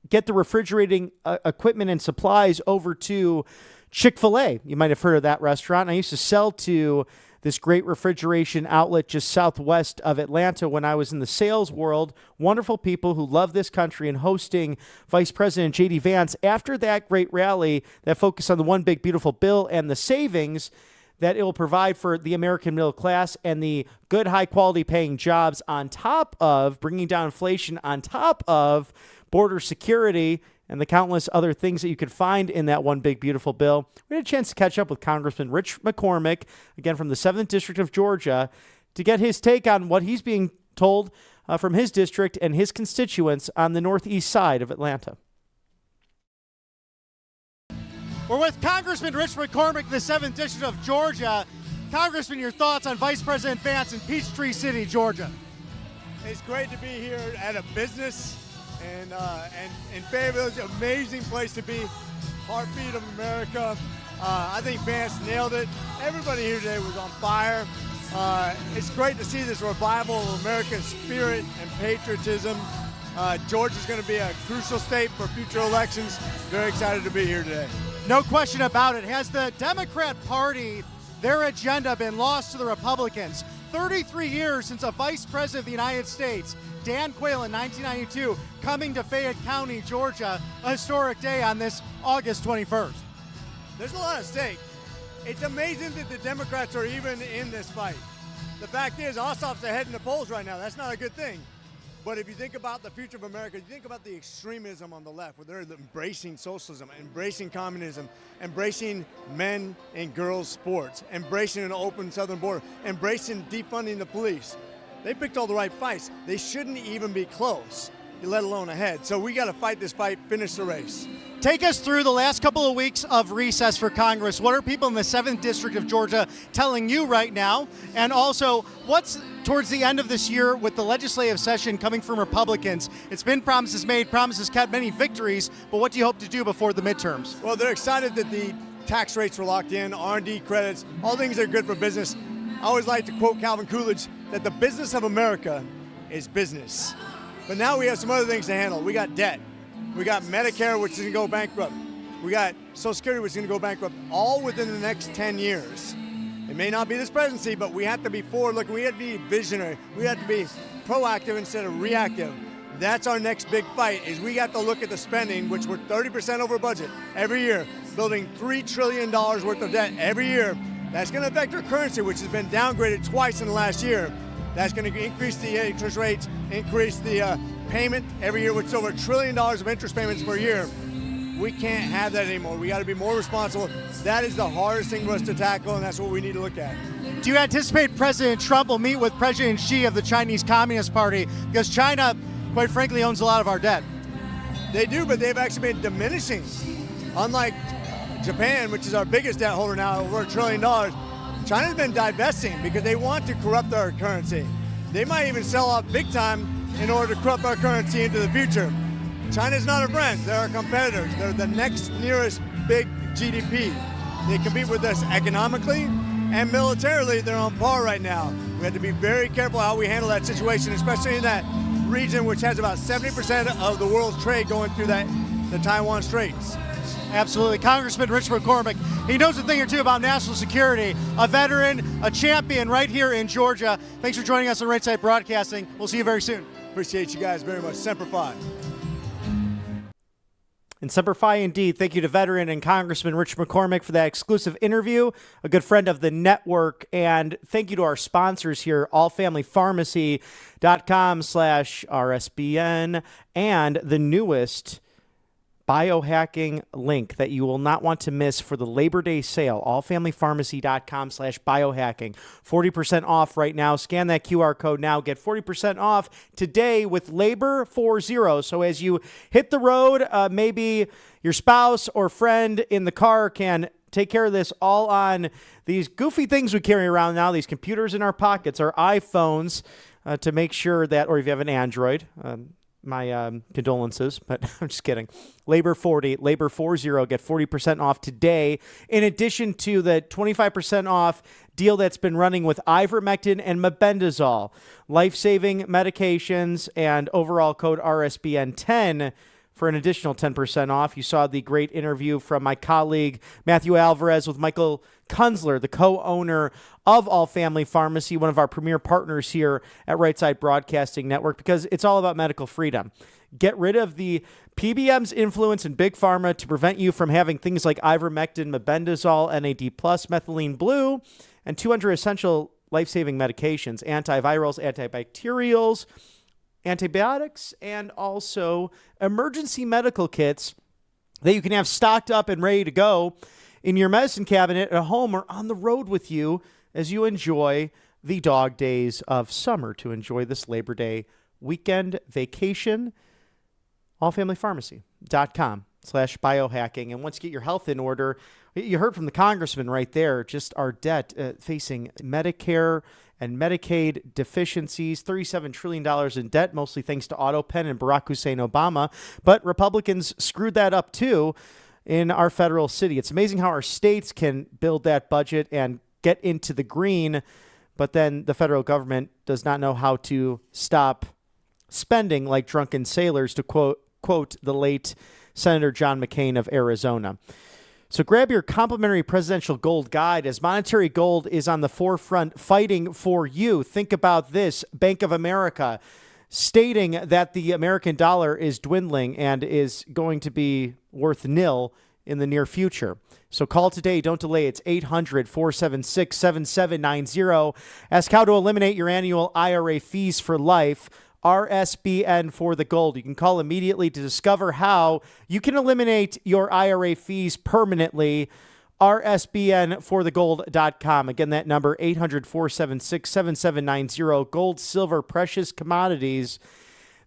get the refrigerating equipment and supplies over to Chick-fil-A. You might have heard of that restaurant. I used to sell to this great refrigeration outlet just southwest of Atlanta when I was in the sales world. Wonderful people who love this country, and hosting Vice President J.D. Vance after that great rally that focused on the one big beautiful bill and the savings that it will provide for the American middle class and the good, high-quality paying jobs, on top of bringing down inflation, on top of border security. and the countless other things that you could find in that one big, beautiful bill. We had a chance to catch up with Congressman Rich McCormick, again from the 7th District of Georgia, to get his take on what he's being told from his district and his constituents on the northeast side of Atlanta. We're with Congressman Rich McCormick, the 7th District of Georgia. Congressman, your thoughts on Vice President Vance in Peachtree City, Georgia? It's great to be here at a business and in Fayetteville. It's an amazing place to be. Heartbeat of America. I think Vance nailed it. Everybody here today was on fire. It's great to see this revival of American spirit and patriotism. Georgia's going to be a crucial state for future elections. Very excited to be here today. No question about it. Has the Democrat Party, their agenda, been lost to the Republicans? 33 years since a vice president of the United States, Dan Quayle in 1992, coming to Fayette County, Georgia, a historic day on this August 21st. There's a lot at stake. It's amazing that the Democrats are even in this fight. The fact is, Ossoff's ahead in the polls right now. That's not a good thing. But if you think about the future of America, you think about the extremism on the left, where they're embracing socialism, embracing communism, embracing men and girls sports, embracing an open southern border, embracing defunding the police. They picked all the right fights. They shouldn't even be close, let alone ahead. So we got to fight this fight, finish the race. Take us through the last couple of weeks of recess for Congress. What are people in the 7th District of Georgia telling you right now? And also, what's towards the end of this year with the legislative session coming from Republicans? It's been promises made, promises kept, many victories, but what do you hope to do before the midterms? Well, they're excited that the tax rates were locked in, R&D credits, all things that are good for business. I always like to quote Calvin Coolidge that the business of America is business. But now we have some other things to handle. We got debt. We got Medicare, which is going to go bankrupt. We got Social Security, which is going to go bankrupt, all within the next 10 years. It may not be this presidency, but we have to be forward-looking. We have to be visionary. We have to be proactive instead of reactive. That's our next big fight, is we have to look at the spending, which we're 30% over budget every year, building $3 trillion worth of debt every year. That's going to affect our currency, which has been downgraded twice in the last year. That's going to increase the interest rates, increase the payment every year, which is over $1 trillion of interest payments per year. We can't have that anymore. We got to be more responsible. That is the hardest thing for us to tackle, and that's what we need to look at. Do you anticipate President Trump will meet with President Xi of the Chinese Communist Party? Because China, quite frankly, owns a lot of our debt. They do, but they've actually been diminishing. Unlike Japan, which is our biggest debt holder now, over $1 trillion, China's been divesting because they want to corrupt our currency. They might even sell off big time in order to corrupt our currency into the future. China's not our friend. They're our competitors. They're the next nearest big GDP. They compete with us economically and militarily. They're on par right now. We have to be very careful how we handle that situation, especially in that region which has about 70% of the world's trade going through the Taiwan Straits. Absolutely. Congressman Rich McCormick, he knows a thing or two about national security, a veteran, a champion right here in Georgia. Thanks for joining us on Right Side Broadcasting. We'll see you very soon. Appreciate you guys very much. Semper Fi. And Semper Fi indeed. Thank you to veteran and Congressman Rich McCormick for that exclusive interview, a good friend of the network. And thank you to our sponsors here, allfamilypharmacy.com/RSBN, and the newest biohacking link that you will not want to miss for the Labor Day sale, allfamilypharmacy.com/biohacking. 40% off right now. Scan that QR code now. Get 40% off today with Labor 40. So as you hit the road, maybe your spouse or friend in the car can take care of this all on these goofy things we carry around now, these computers in our pockets, our iPhones, to make sure that, or if you have an Android, my condolences, but I'm just kidding. Labor 40, Labor 40, get 40% off today, in addition to the 25% off deal that's been running with ivermectin and mebendazole, life-saving medications, and overall code RSBN10 for an additional 10% off. You saw the great interview from my colleague Matthew Alvarez with Michael Kunzler, the co-owner of All Family Pharmacy, one of our premier partners here at Right Side Broadcasting Network, because it's all about medical freedom. Get rid of the PBM's influence in Big Pharma to prevent you from having things like ivermectin, mebendazole, NAD+, methylene blue, and 200 essential life-saving medications, antivirals, antibacterials, antibiotics, and also emergency medical kits that you can have stocked up and ready to go in your medicine cabinet at home or on the road with you as you enjoy the dog days of summer, to enjoy this Labor Day weekend vacation. allfamilypharmacy.com/biohacking. And once you get your health in order, you heard from the congressman right there, just our debt facing Medicare and Medicaid deficiencies, $37 trillion in debt, mostly thanks to AutoPen and Barack Hussein Obama. But Republicans screwed that up too in our federal city. It's amazing how our states can build that budget and get into the green, but then the federal government does not know how to stop spending like drunken sailors, to quote the late Senator John McCain of Arizona. So grab your complimentary presidential gold guide, as monetary gold is on the forefront fighting for you. Think about this. Bank of America stating that the American dollar is dwindling and is going to be worth nil in the near future. So call today. Don't delay. It's 800-476-7790. Ask how to eliminate your annual IRA fees for life. RSBN for the gold. You can call immediately to discover how you can eliminate your IRA fees permanently. RSBNforthegold.com. Again, that number, 800-476-7790. Gold, silver, precious commodities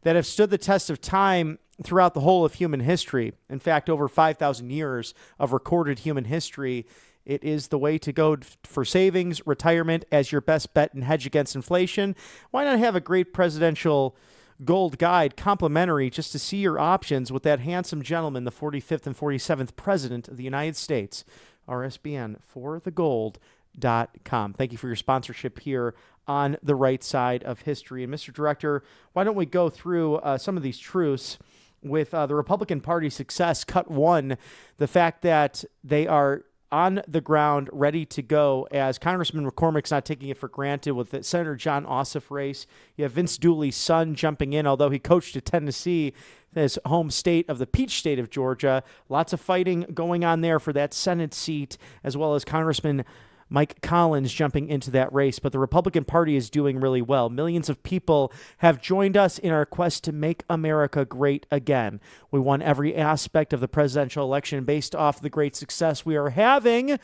that have stood the test of time throughout the whole of human history. In fact, over 5,000 years of recorded human history. It is the way to go for savings, retirement as your best bet and hedge against inflation. Why not have a great presidential gold guide complimentary just to see your options with that handsome gentleman, the 45th and 47th President of the United States? RSBNforthegold.com. Thank you for your sponsorship here on the right side of history. And Mr. Director, why don't we go through some of these truths with the Republican Party success? Cut one, the fact that they are on the ground, ready to go, as Congressman McCormick's not taking it for granted with the Senator John Ossoff race. You have Vince Dooley's son jumping in, although he coached at Tennessee, his home state of the Peach State of Georgia. Lots of fighting going on there for that Senate seat, as well as Congressman Mike Collins jumping into that race. But the Republican Party is doing really well. Millions of people have joined us in our quest to make America great again. We won every aspect of the presidential election based off the great success we are having,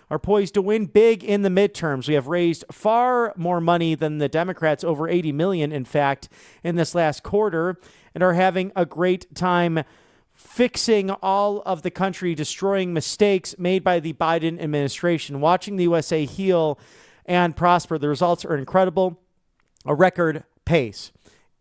are poised to win big in the midterms. We have raised far more money than the Democrats, over $80 million, in fact, in this last quarter, and are having a great time fixing all of the country, destroying mistakes made by the Biden administration, watching the USA heal and prosper. The results are incredible, a record pace.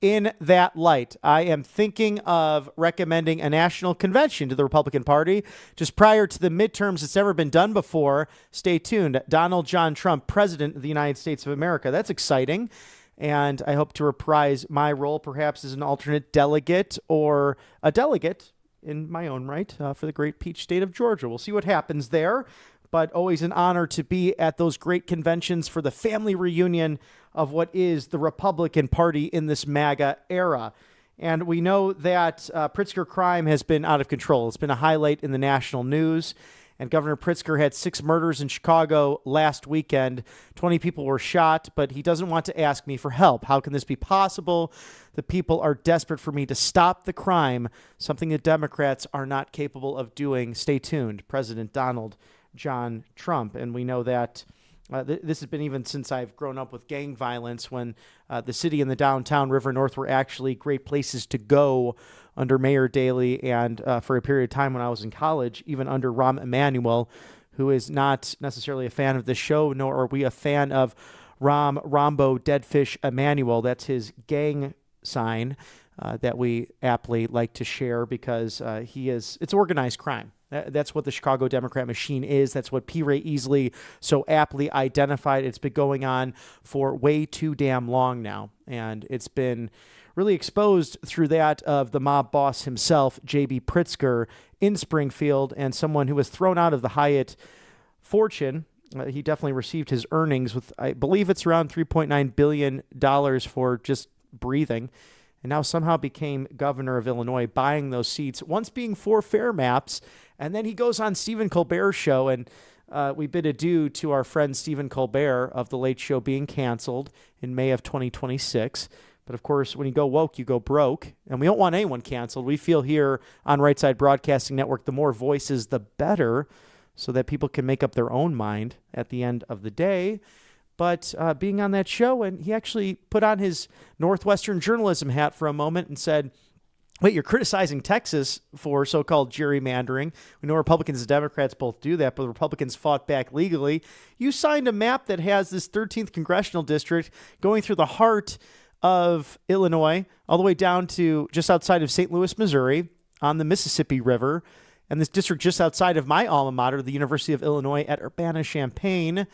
In that light, I am thinking of recommending a national convention to the Republican Party just prior to the midterms. It's never been done before. Stay tuned. Donald John Trump, President of the United States of America. That's exciting. And I hope to reprise my role, perhaps as an alternate delegate or a delegate in my own right for the great Peach State of Georgia. We'll see what happens there, but always an honor to be at those great conventions for the family reunion of what is the Republican Party in this MAGA era. And we know that Pritzker crime has been out of control. It's been a highlight in the national news. And Governor Pritzker had 6 murders in Chicago last weekend. 20 people were shot, but he doesn't want to ask me for help. How can this be possible? The people are desperate for me to stop the crime, something the Democrats are not capable of doing. Stay tuned. President Donald John Trump. And we know that this has been even since I've grown up with gang violence, when the city and the downtown River North were actually great places to go under Mayor Daley, and for a period of time when I was in college, even under Rahm Emanuel, who is not necessarily a fan of the show, nor are we a fan of Rambo Deadfish Emanuel. That's his gang sign that we aptly like to share, because it's organized crime. That's what the Chicago Democrat machine is. That's what P. Ray Easley so aptly identified. It's been going on for way too damn long now, and it's been really exposed through that of the mob boss himself, J.B. Pritzker, in Springfield, and someone who was thrown out of the Hyatt fortune. He definitely received his earnings with, I believe it's around $3.9 billion for just breathing, and now somehow became governor of Illinois, buying those seats, once being for Fair Maps. And then he goes on Stephen Colbert's show, and we bid adieu to our friend Stephen Colbert of The Late Show being canceled in May of 2026. But of course, when you go woke, you go broke. And we don't want anyone canceled. We feel here on Right Side Broadcasting Network, the more voices, the better, so that people can make up their own mind at the end of the day. But being on that show, and he actually put on his Northwestern journalism hat for a moment and said, wait, you're criticizing Texas for so-called gerrymandering. We know Republicans and Democrats both do that, but the Republicans fought back legally. You signed a map that has this 13th congressional district going through the heart of Illinois, all the way down to just outside of St. Louis, Missouri, on the Mississippi River, and this district just outside of my alma mater, the University of Illinois at Urbana-Champaign,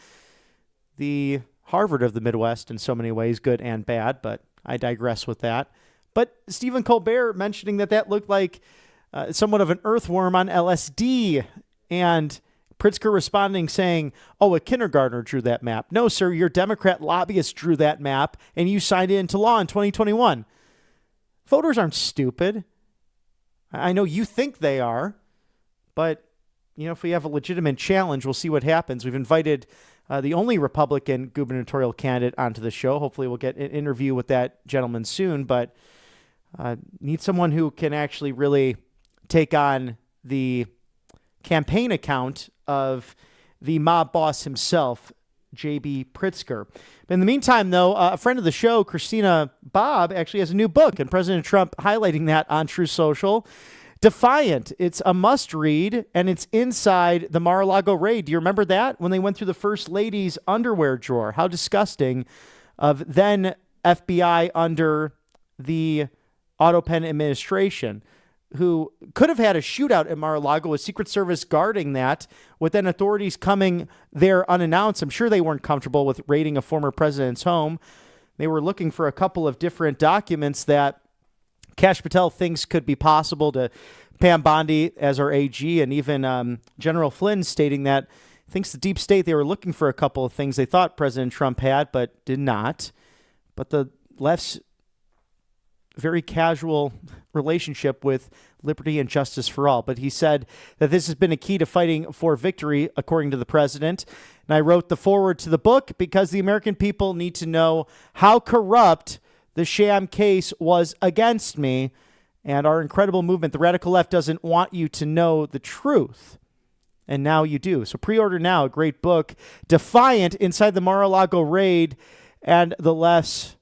the Harvard of the Midwest in so many ways, good and bad, but I digress with that. But Stephen Colbert mentioning that looked like somewhat of an earthworm on LSD, and Pritzker responding saying, oh, a kindergartner drew that map. No, sir, your Democrat lobbyist drew that map, and you signed it into law in 2021. Voters aren't stupid. I know you think they are, but if we have a legitimate challenge, we'll see what happens. We've invited the only Republican gubernatorial candidate onto the show. Hopefully we'll get an interview with that gentleman soon, but need someone who can actually really take on the campaign account of the mob boss himself, J.B. Pritzker. But in the meantime, though, a friend of the show, Christina Bobb, actually has a new book, and President Trump highlighting that on Truth Social. Defiant. It's a must-read, and it's inside the Mar-a-Lago raid. Do you remember that? When they went through the First Lady's underwear drawer. How disgusting of then FBI under the Autopen administration, who could have had a shootout at Mar-a-Lago with Secret Service guarding that, with then authorities coming there unannounced. I'm sure they weren't comfortable with raiding a former president's home. They were looking for a couple of different documents that Kash Patel thinks could be possible, to Pam Bondi as our AG, and even General Flynn stating that thinks the deep state, they were looking for a couple of things they thought President Trump had, but did not. But the left's very casual relationship with liberty and justice for all. But he said that this has been a key to fighting for victory, according to the president. And I wrote the foreword to the book because the American people need to know how corrupt the sham case was against me and our incredible movement. The radical left doesn't want you to know the truth. And now you do. So pre-order now. A great book, Defiant, Inside the Mar-a-Lago Raid and the Left's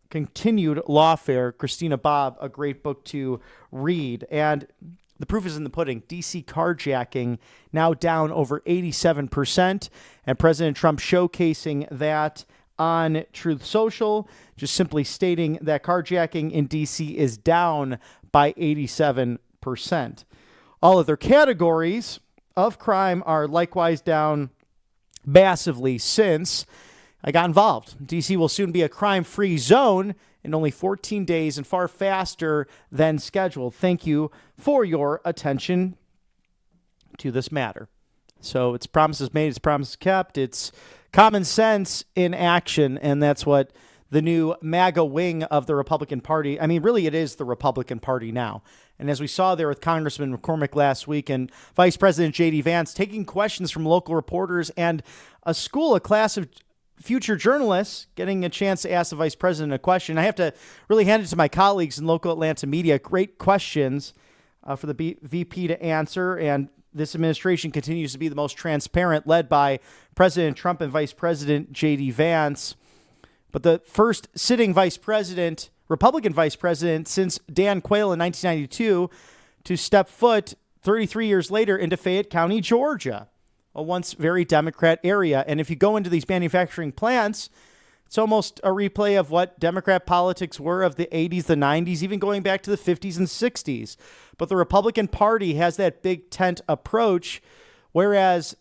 Continued Lawfare. Christina Bobb, a great book to read. And the proof is in the pudding. DC carjacking now down over 87%. And President Trump showcasing that on Truth Social, just simply stating that carjacking in DC is down by 87%. All other categories of crime are likewise down massively since I got involved. DC will soon be a crime-free zone in only 14 days and far faster than scheduled. Thank you for your attention to this matter. So it's promises made, it's promises kept, it's common sense in action, and that's what the new MAGA wing of the Republican Party, I mean, really it is the Republican Party now. And as we saw there with Congressman McCormick last week and Vice President J.D. Vance taking questions from local reporters and a class of future journalists getting a chance to ask the vice president a question. I have to really hand it to my colleagues in local Atlanta media. Great questions for the VP to answer, and this administration continues to be the most transparent, led by President Trump and Vice President J.D. Vance. But the first sitting vice president, Republican vice president, since Dan Quayle in 1992 to step foot 33 years later into Fayette County, Georgia, a once very Democrat area. And if you go into these manufacturing plants, it's almost a replay of what Democrat politics were of the 80s, the 90s, even going back to the 50s and 60s. But the Republican Party has that big tent approach, whereas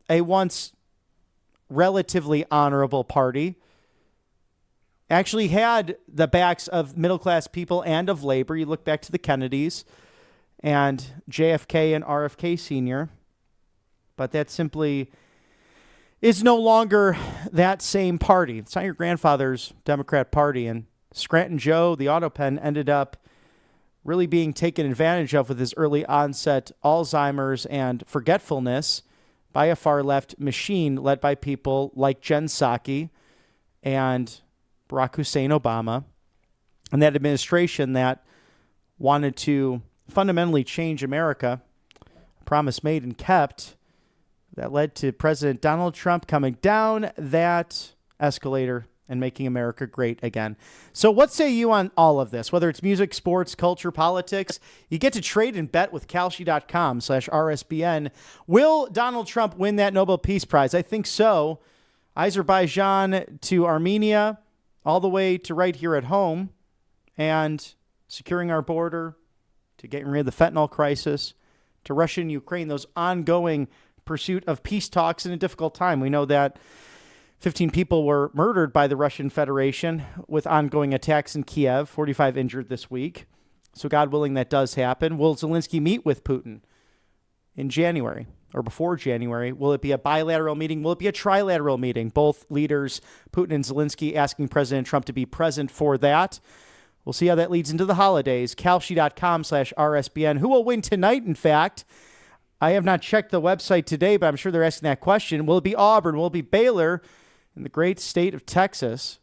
a once relatively honorable party actually had the backs of middle-class people and of labor. You look back to the Kennedys and JFK and RFK Sr., but that simply is no longer that same party. It's not your grandfather's Democrat Party. And Scranton Joe, the Autopen, ended up really being taken advantage of with his early onset Alzheimer's and forgetfulness by a far left machine led by people like Jen Psaki and Barack Hussein Obama and that administration that wanted to fundamentally change America, a promise made and kept, that led to President Donald Trump coming down that escalator and making America great again. So what say you on all of this? Whether it's music, sports, culture, politics, you get to trade and bet with Kalshi.com/RSBN. Will Donald Trump win that Nobel Peace Prize? I think so. Azerbaijan to Armenia, all the way to right here at home, and securing our border, to getting rid of the fentanyl crisis, to Russia and Ukraine, those ongoing pursuit of peace talks in a difficult time. We know that 15 people were murdered by the Russian Federation with ongoing attacks in Kiev, 45 injured this week. So God willing, that does happen. Will Zelensky meet with Putin in January or before January? Will it be a bilateral meeting? Will it be a trilateral meeting? Both leaders, Putin and Zelensky, asking President Trump to be present for that. We'll see how that leads into the holidays. Kalshi.com/RSBN. Who will win tonight, in fact? I have not checked the website today, but I'm sure they're asking that question. Will it be Auburn? Will it be Baylor in the great state of Texas?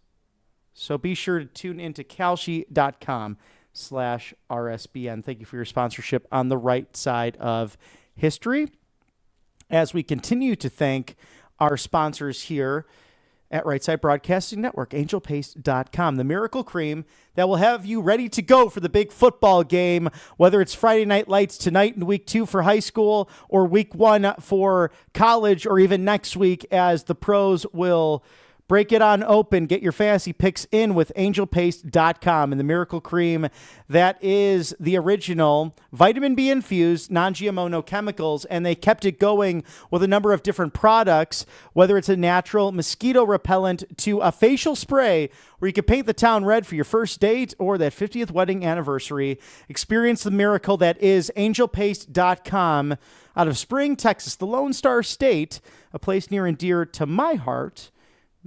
So be sure to tune into Kalshi.com/RSBN. Thank you for your sponsorship on the right side of history. As we continue to thank our sponsors here at Right Side Broadcasting Network, angelpaste.com, the miracle cream that will have you ready to go for the big football game, whether it's Friday Night Lights tonight in week 2 for high school or week 1 for college, or even next week as the pros will break it on open. Get your fantasy picks in with angelpaste.com and the miracle cream that is the original vitamin B infused, non-GMO, no chemicals, and they kept it going with a number of different products, whether it's a natural mosquito repellent to a facial spray where you can paint the town red for your first date or that 50th wedding anniversary. Experience the miracle that is angelpaste.com out of Spring, Texas, the Lone Star State, a place near and dear to my heart.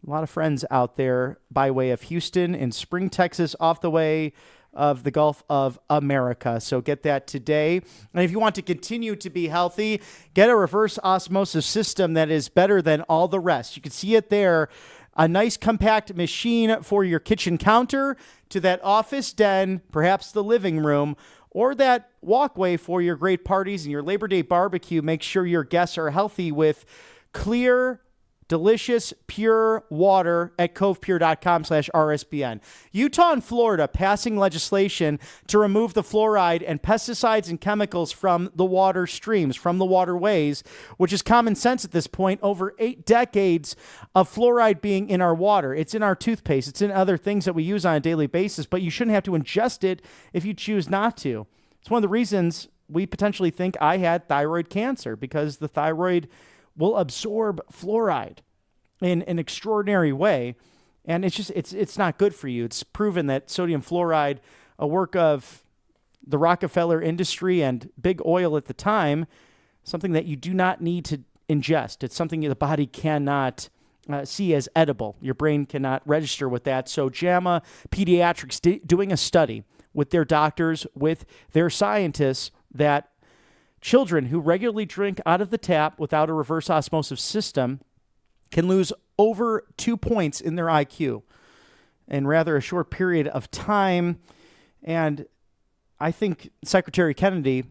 A lot of friends out there by way of Houston and Spring, Texas, off the way of the Gulf of America. So get that today. And if you want to continue to be healthy, get a reverse osmosis system that is better than all the rest. You can see it there. A nice compact machine for your kitchen counter, to that office den, perhaps the living room, or that walkway for your great parties and your Labor Day barbecue. Make sure your guests are healthy with clear, delicious, pure water at covepure.com/RSBN. Utah and Florida passing legislation to remove the fluoride and pesticides and chemicals from the water streams, from the waterways, which is common sense at this point. Over 8 decades of fluoride being in our water. It's in our toothpaste. It's in other things that we use on a daily basis, but you shouldn't have to ingest it if you choose not to. It's one of the reasons we potentially think I had thyroid cancer, because the thyroid will absorb fluoride in an extraordinary way. And it's not good for you. It's proven that sodium fluoride, a work of the Rockefeller industry and big oil at the time, something that you do not need to ingest. It's something the body cannot see as edible. Your brain cannot register with that. So JAMA Pediatrics doing a study with their doctors, with their scientists, that children who regularly drink out of the tap without a reverse osmosis system can lose over 2 points in their IQ in rather a short period of time. And I think Secretary Kennedy,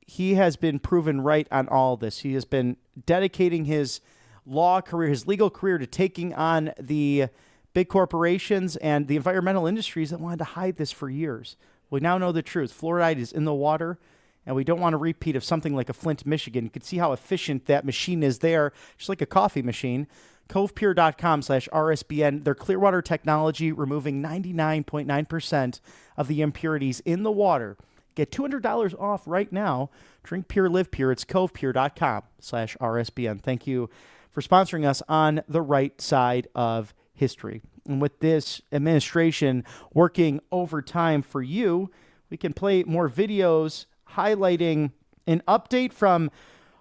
he has been proven right on all this. He has been dedicating his law career, his legal career, to taking on the big corporations and the environmental industries that wanted to hide this for years. We now know the truth. Fluoride is in the water, and we don't want a repeat of something like a Flint, Michigan. You can see how efficient that machine is there, just like a coffee machine. Covepure.com/RSBN. Their Clearwater technology, removing 99.9% of the impurities in the water. Get $200 off right now. Drink pure, live pure. It's covepure.com/RSBN. Thank you for sponsoring us on the right side of history. And with this administration working overtime for you, we can play more videos highlighting an update from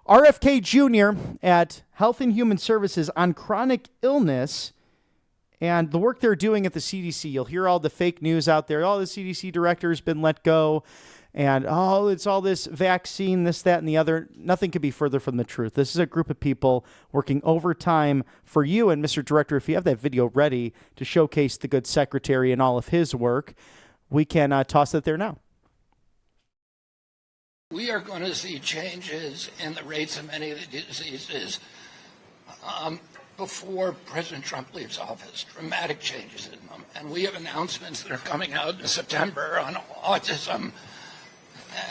RFK Jr. at Health and Human Services on chronic illness and the work they're doing at the CDC. You'll hear all the fake news out there. Oh, the CDC director has been let go. And, oh, it's all this vaccine, this, that, and the other. Nothing could be further from the truth. This is a group of people working overtime for you. And, Mr. Director, if you have that video ready to showcase the good secretary and all of his work, we can toss it there now. We are going to see changes in the rates of many of the diseases before President Trump leaves office, dramatic changes in them. And we have announcements that are coming out in September on autism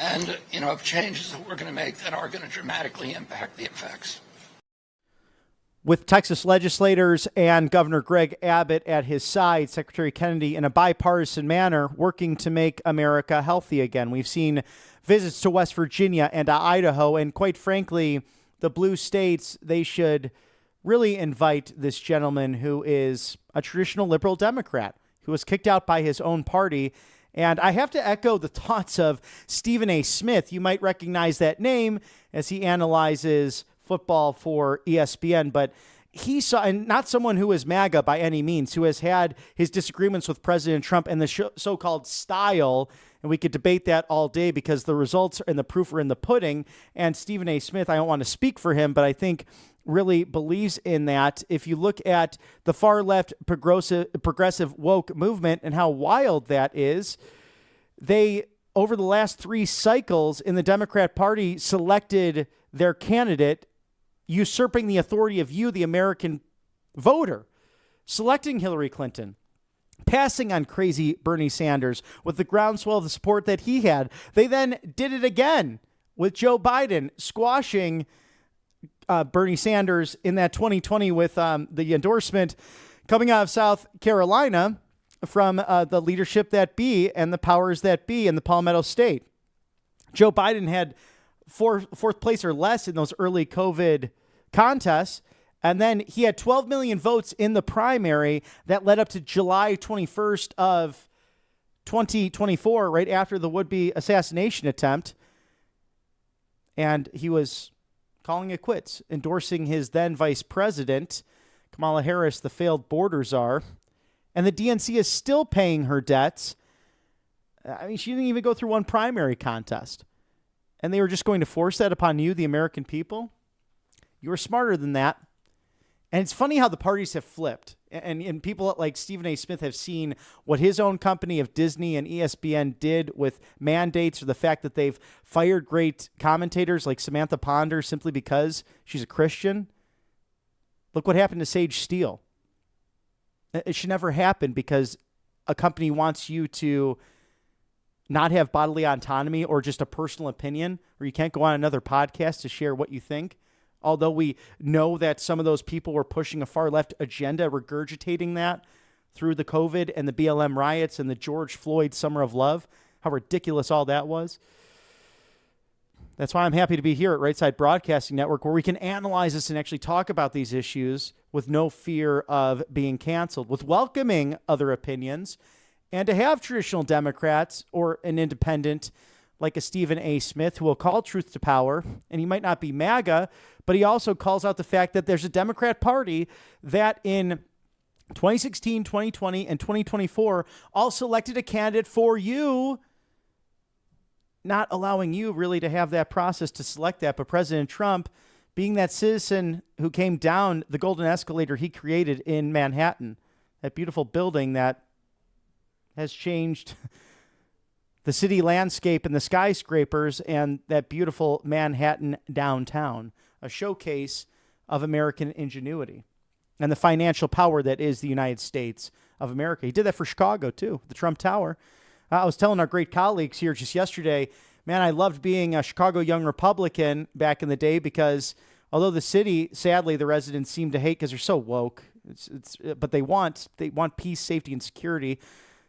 and, of changes that we're going to make that are going to dramatically impact the effects. With Texas legislators and Governor Greg Abbott at his side, Secretary Kennedy, in a bipartisan manner, working to make America healthy again. We've seen visits to West Virginia and Idaho, and quite frankly, the blue states, they should really invite this gentleman who is a traditional liberal Democrat, who was kicked out by his own party. And I have to echo the thoughts of Stephen A. Smith. You might recognize that name as he analyzes football for ESPN, but he saw, and not someone who is MAGA by any means, who has had his disagreements with President Trump and the so-called style, and we could debate that all day because the results and the proof are in the pudding. And Stephen A. Smith, I don't want to speak for him, but I think really believes in that. If you look at the far left progressive woke movement and how wild that is, they, over the last 3 cycles in the Democrat Party, selected their candidate, usurping the authority of you, the American voter, selecting Hillary Clinton, passing on crazy Bernie Sanders with the groundswell of the support that he had. They then did it again with Joe Biden, squashing Bernie Sanders in that 2020 with the endorsement coming out of South Carolina from the leadership that be and the powers that be in the Palmetto State. Joe Biden had fourth place or less in those early COVID contests. And then he had 12 million votes in the primary that led up to July 21st of 2024, right after the would-be assassination attempt. And he was calling it quits, endorsing his then vice president, Kamala Harris, the failed border czar. And the DNC is still paying her debts. I mean, she didn't even go through one primary contest. And they were just going to force that upon you, the American people? You were smarter than that. And it's funny how the parties have flipped. And people like Stephen A. Smith have seen what his own company of Disney and ESPN did with mandates, or the fact that they've fired great commentators like Samantha Ponder simply because she's a Christian. Look what happened to Sage Steele. It should never happen because a company wants you to not have bodily autonomy or just a personal opinion, or you can't go on another podcast to share what you think. Although we know that some of those people were pushing a far left agenda, regurgitating that through the COVID and the BLM riots and the George Floyd Summer of Love, how ridiculous all that was. That's why I'm happy to be here at Right Side Broadcasting Network, where we can analyze this and actually talk about these issues with no fear of being canceled, with welcoming other opinions, and to have traditional Democrats or an independent like a Stephen A. Smith who will call truth to power, and he might not be MAGA, but he also calls out the fact that there's a Democrat Party that in 2016, 2020, and 2024 all selected a candidate for you, not allowing you really to have that process to select that. But President Trump, being that citizen who came down the golden escalator he created in Manhattan, that beautiful building that has changed the city landscape and the skyscrapers and that beautiful Manhattan downtown, a showcase of American ingenuity and the financial power that is the United States of America. He did that for Chicago, too, the Trump Tower. I was telling our great colleagues here just yesterday, man, I loved being a Chicago Young Republican back in the day because although the city, sadly, the residents seem to hate because they're so woke, but they want peace, safety, and security.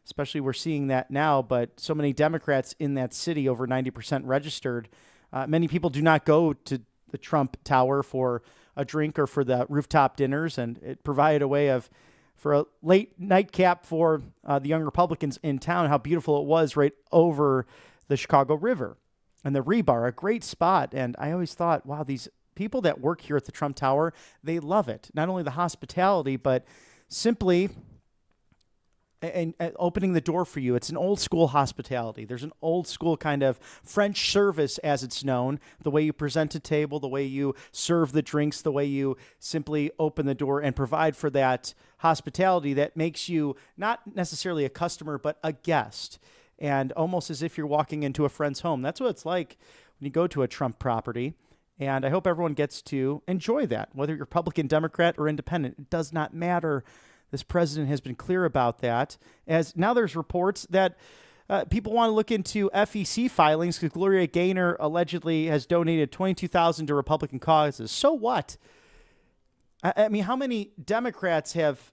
Especially we're seeing that now, but so many Democrats in that city, over 90% registered. Many people do not go to the Trump Tower for a drink or for the rooftop dinners, and it provided a way for a late nightcap for the young Republicans in town, how beautiful it was right over the Chicago River. And the Rebar, a great spot. And I always thought, wow, these people that work here at the Trump Tower, they love it. Not only the hospitality, but simply and opening the door for you. It's an old school hospitality. There's an old school kind of French service, as it's known, the way you present a table, the way you serve the drinks, the way you simply open the door and provide for that hospitality that makes you not necessarily a customer, but a guest, and almost as if you're walking into a friend's home. That's what it's like when you go to a Trump property. And I hope everyone gets to enjoy that, whether you're Republican, Democrat, or independent. It does not matter. This president has been clear about that. As now there's reports that people want to look into FEC filings because Gloria Gaynor allegedly has donated $22,000 to Republican causes. So what? I mean, how many Democrats have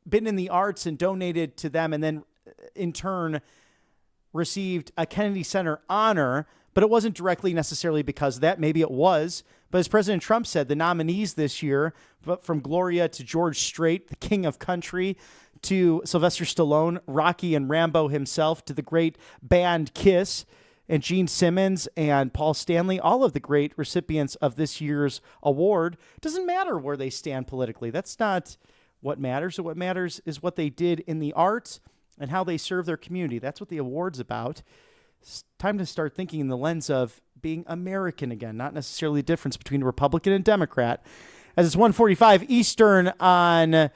been in the arts and donated to them and then in turn received a Kennedy Center honor? But it wasn't directly necessarily because of that. Maybe it was. But as President Trump said, the nominees this year, from Gloria to George Strait, the king of country, to Sylvester Stallone, Rocky and Rambo himself, to the great band Kiss, and Gene Simmons and Paul Stanley, all of the great recipients of this year's award. Doesn't matter where they stand politically. That's not what matters. What matters is what they did in the arts and how they serve their community. That's what the award's about. It's time to start thinking in the lens of being American again, not necessarily the difference between a Republican and Democrat. As it's 1:45 Eastern on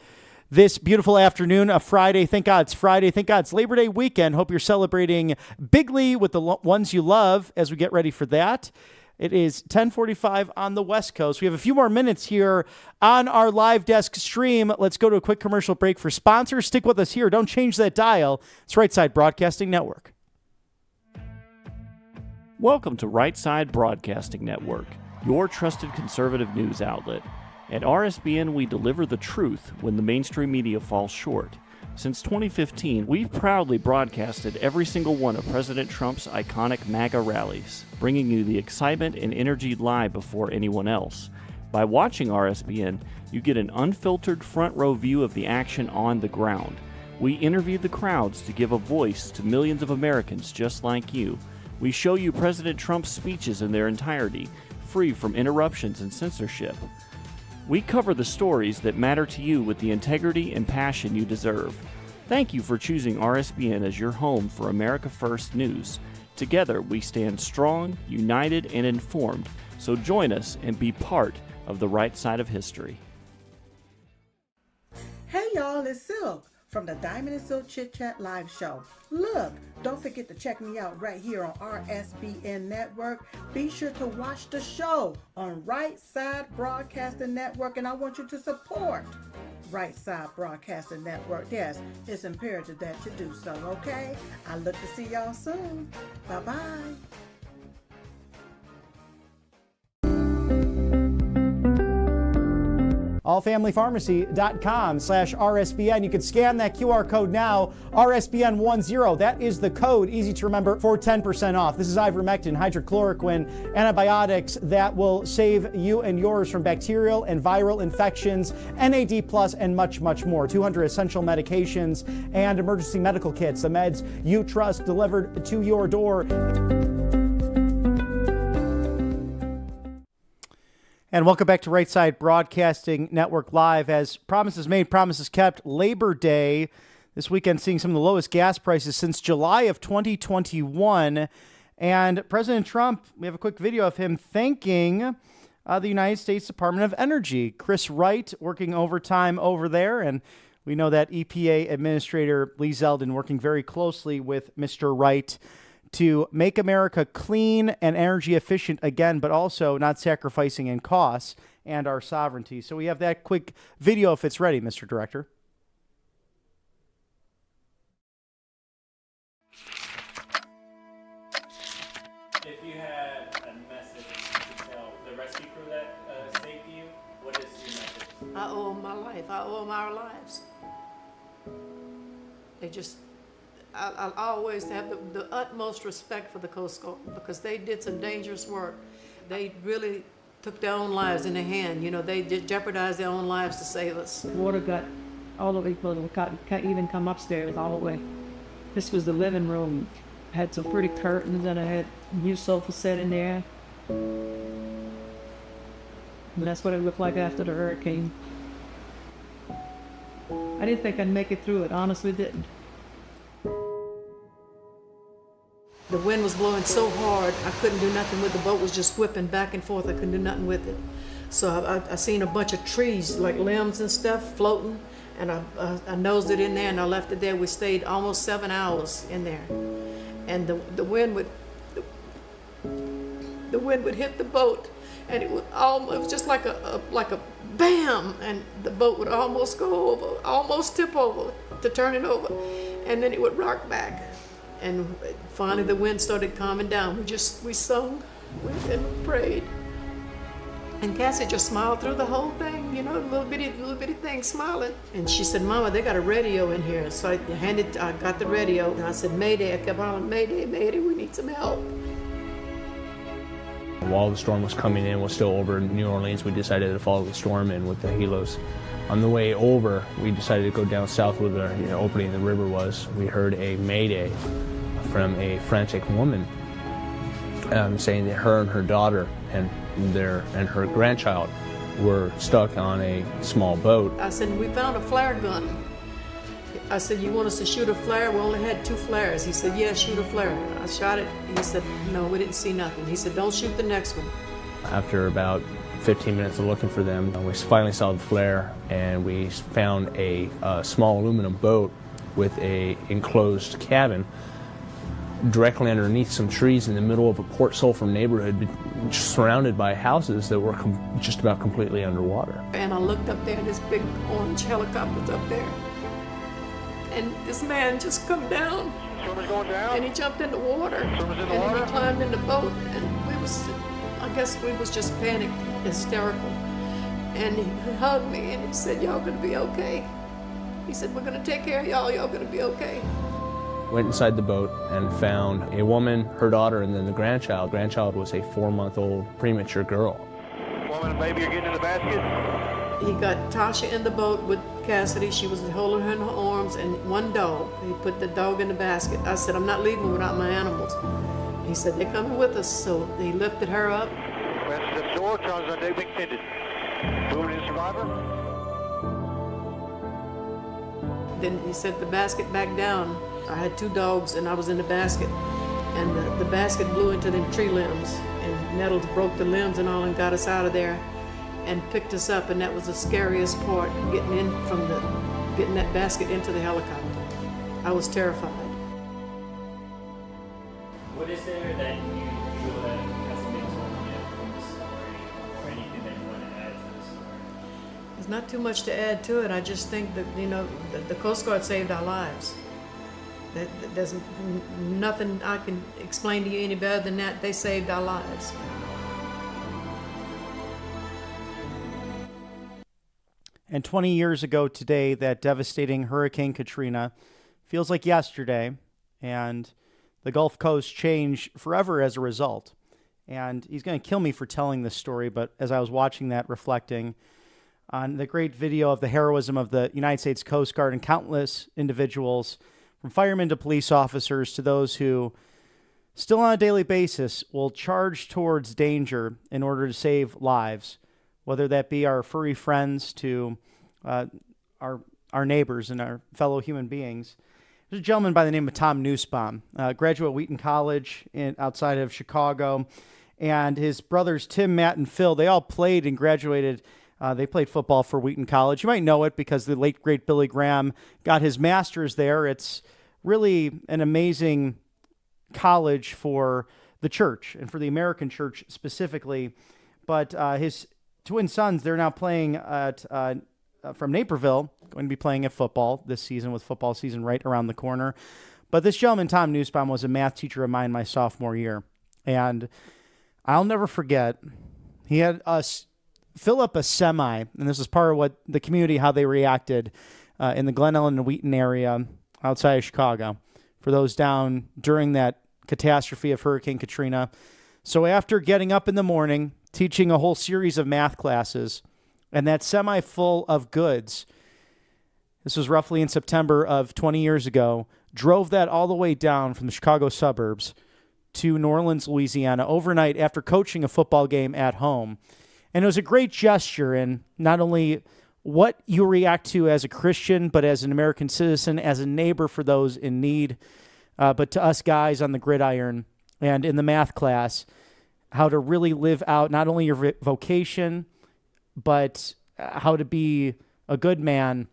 this beautiful afternoon, a Friday. Thank God it's Friday. Thank God it's Labor Day weekend. Hope you're celebrating bigly with the ones you love as we get ready for that. It is 10:45 on the West Coast. We have a few more minutes here on our live desk stream. Let's go to a quick commercial break for sponsors. Stick with us here. Don't change that dial. It's Right Side Broadcasting Network. Welcome to Right Side Broadcasting Network, your trusted conservative news outlet. At RSBN, we deliver the truth when the mainstream media falls short. Since 2015, we've proudly broadcasted every single one of President Trump's iconic MAGA rallies, bringing you the excitement and energy live before anyone else. By watching RSBN, you get an unfiltered front row view of the action on the ground. We interview the crowds to give a voice to millions of Americans just like you. We show you President Trump's speeches in their entirety, free from interruptions and censorship. We cover the stories that matter to you with the integrity and passion you deserve. Thank you for choosing RSBN as your home for America First News. Together, we stand strong, united, and informed. So join us and be part of the right side of history. Hey y'all, it's Silk from the Diamond and Silk Chit Chat live show. Look, don't forget to check me out right here on RSBN Network. Be sure to watch the show on Right Side Broadcasting Network, and I want you to support Right Side Broadcasting Network. Yes, it's imperative that you do so, okay? I look to see y'all soon. Bye-bye. allfamilypharmacy.com/RSBN. You can scan that QR code now, RSBN10. That is the code, easy to remember, for 10% off. This is ivermectin, hydrochloroquine, antibiotics that will save you and yours from bacterial and viral infections, NAD+, and much, much more. 200 essential medications and emergency medical kits, the meds you trust delivered to your door. And welcome back to Right Side Broadcasting Network Live. As promises made, promises kept, Labor Day this weekend seeing some of the lowest gas prices since July of 2021. And President Trump, we have a quick video of him thanking the United States Department of Energy. Chris Wright working overtime over there. And we know that EPA Administrator Lee Zeldin working very closely with Mr. Wright to make America clean and energy efficient again, but also not sacrificing in costs and our sovereignty. So we have that quick video if it's ready, Mr. Director. If you had a message to tell the rescue crew that saved you, what is your message? I owe them my life. I owe them our lives. They just... I always have the utmost respect for the Coast Guard because they did some dangerous work. They really took their own lives in their hand. You know, they jeopardized their own lives to save us. Water got all the way, can't even come upstairs all the way. This was the living room. Had some pretty curtains and I had a new sofa set in there. And that's what it looked like after the hurricane. I didn't think I'd make it through it, honestly didn't. The wind was blowing so hard, I couldn't do nothing with the boat. Was just whipping back and forth. I couldn't do nothing with it. So I seen a bunch of trees, like limbs and stuff, floating, and I nosed it in there and I left it there. We stayed almost 7 hours in there, and the wind would hit the boat, and it was just like a bam, and the boat would almost go over, almost tip over to turn it over, and then it would rock back. And finally the wind started calming down. We sung and we prayed. And Cassie just smiled through the whole thing, you know, little bitty thing smiling. And she said, Mama, they got a radio in here. So I got the radio and I said, Mayday. I kept on, Mayday, Mayday, we need some help. While the storm was coming in, was still over New Orleans, we decided to follow the storm in with the helos. On the way over, we decided to go down south where the opening of the river was. We heard a mayday from a frantic woman saying that her and her daughter and her grandchild were stuck on a small boat. I said, we found a flare gun. I said, you want us to shoot a flare? We only had 2 flares. He said, yeah, shoot a flare. I shot it. He said, no, we didn't see nothing. He said, don't shoot the next one. After about 15 minutes of looking for them, we finally saw the flare, and we found a small aluminum boat with a enclosed cabin directly underneath some trees in the middle of a Port Sulphur neighborhood, surrounded by houses that were just about completely underwater. And I looked up there, and this big orange helicopter was up there. And this man just come down. Swimmer's going down. And he jumped in the water. Swimmer's in the and water. Then he climbed in the boat, and I guess we was just panicked, hysterical. And he hugged me and he said, y'all gonna be okay. He said, we're gonna take care of y'all gonna be okay. Went inside the boat and found a woman, her daughter, and then the grandchild. Grandchild was a 4-month-old premature girl. Woman and baby are getting in the basket. He got Tasha in the boat with Cassidy. She was holding her in her arms, and 1 dog. He put the dog in the basket. I said, I'm not leaving without my animals. He said, they're coming with us. So he lifted her up. Francis up shore, Charles on deck, extended. Moving in survivor. Then he set the basket back down. I had 2 dogs, and I was in the basket. And the basket blew into them tree limbs. And Nettles broke the limbs and all and got us out of there and picked us up. And that was the scariest part, getting that basket into the helicopter. I was terrified. What is there that you feel that hasn't been told yet from the story, or anything that you want to add to the story? There's not too much to add to it. I just think that, the Coast Guard saved our lives. There's nothing I can explain to you any better than that. They saved our lives. And 20 years ago today, that devastating Hurricane Katrina feels like yesterday, and the Gulf Coast changed forever as a result. And he's going to kill me for telling this story, but as I was watching that, reflecting on the great video of the heroism of the United States Coast Guard and countless individuals, from firemen to police officers to those who still on a daily basis will charge towards danger in order to save lives, whether that be our furry friends to our neighbors and our fellow human beings. There's a gentleman by the name of Tom Nussbaum, graduate of Wheaton College outside of Chicago, and his brothers Tim, Matt, and Phil, they all played and graduated. They played football for Wheaton College. You might know it because the late, great Billy Graham got his master's there. It's really an amazing college for the church and for the American church specifically. But his twin sons, they're now playing at from Naperville, going to be playing at football this season with football season right around the corner. But this gentleman, Tom Nussbaum, was a math teacher of mine my sophomore year. And I'll never forget, he had us fill up a semi, and this is part of what the community, how they reacted in the Glen Ellen and Wheaton area outside of Chicago for those down during that catastrophe of Hurricane Katrina. So after getting up in the morning, teaching a whole series of math classes, and that semi full of goods, this was roughly in September of 20 years ago, drove that all the way down from the Chicago suburbs to New Orleans, Louisiana, overnight after coaching a football game at home. And it was a great gesture in not only what you react to as a Christian, but as an American citizen, as a neighbor for those in need, but to us guys on the gridiron and in the math class, how to really live out not only your vocation, but how to be a good man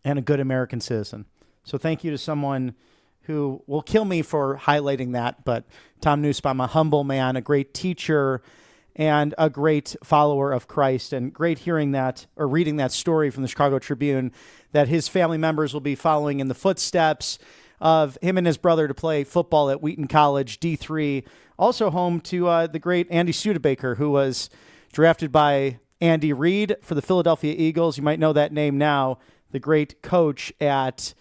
and a good American citizen. So thank you to someone who will kill me for highlighting that, but Tom Nussbaum, a humble man, a great teacher, and a great follower of Christ, and great hearing that or reading that story from the Chicago Tribune that his family members will be following in the footsteps of him and his brother to play football at Wheaton College, D3, also home to the great Andy Studebaker, who was drafted by Andy Reid for the Philadelphia Eagles. You might know that name now, the great coach at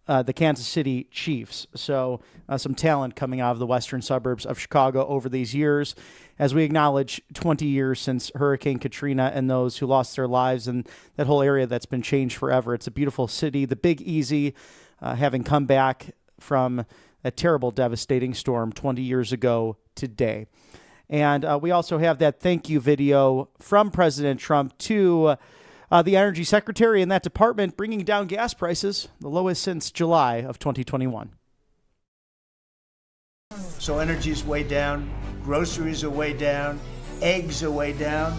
the Kansas City Chiefs. So some talent coming out of the western suburbs of Chicago over these years, as we acknowledge 20 years since Hurricane Katrina and those who lost their lives and that whole area that's been changed forever. It's a beautiful city. The Big Easy, having come back from a terrible, devastating storm 20 years ago today. And we also have that thank you video from President Trump to the Energy Secretary in that department, bringing down gas prices, the lowest since July of 2021. So energy's way down, groceries are way down, eggs are way down.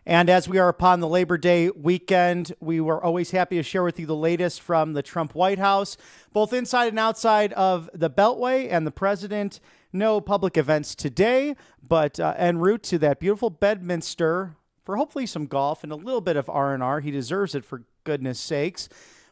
And as we are upon the Labor Day weekend, we were always happy to share with you the latest from the Trump White House, both inside and outside of the Beltway and the president. No public events today, but en route to that beautiful Bedminster for hopefully some golf and a little bit of R&R. He deserves it, for goodness sakes,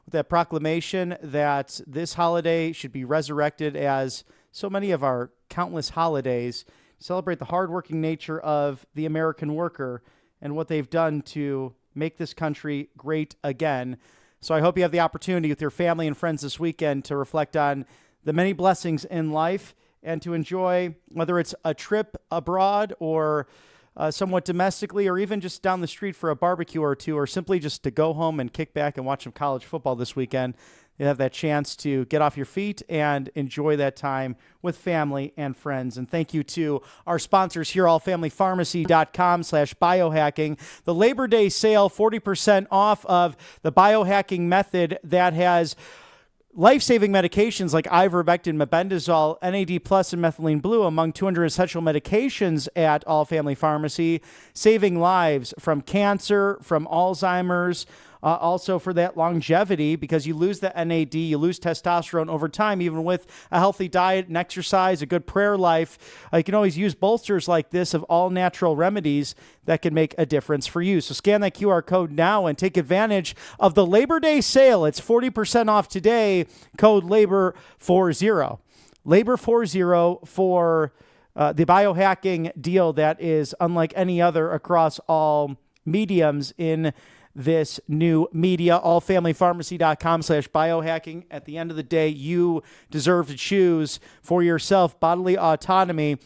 with that proclamation that this holiday should be resurrected as so many of our countless holidays, celebrate the hardworking nature of the American worker and what they've done to make this country great again. So I hope you have the opportunity with your family and friends this weekend to reflect on the many blessings in life and to enjoy, whether it's a trip abroad or somewhat domestically, or even just down the street for a barbecue or two, or simply just to go home and kick back and watch some college football this weekend. You have that chance to get off your feet and enjoy that time with family and friends. And thank you to our sponsors here, allfamilypharmacy.com/biohacking. The Labor Day sale, 40% off of the biohacking method that has life-saving medications like ivermectin, mebendazole, NAD+, and methylene blue among 200 essential medications at All Family Pharmacy, saving lives from cancer, from Alzheimer's, also for that longevity, because you lose the NAD, you lose testosterone over time, even with a healthy diet and exercise, a good prayer life. You can always use bolsters like this of all natural remedies that can make a difference for you. So scan that QR code now and take advantage of the Labor Day sale. It's 40% off today, code LABOR40. LABOR40 for the biohacking deal that is unlike any other across all mediums in this new media. Allfamilypharmacy.com/biohacking. At the end of the day, you deserve to choose for yourself bodily autonomy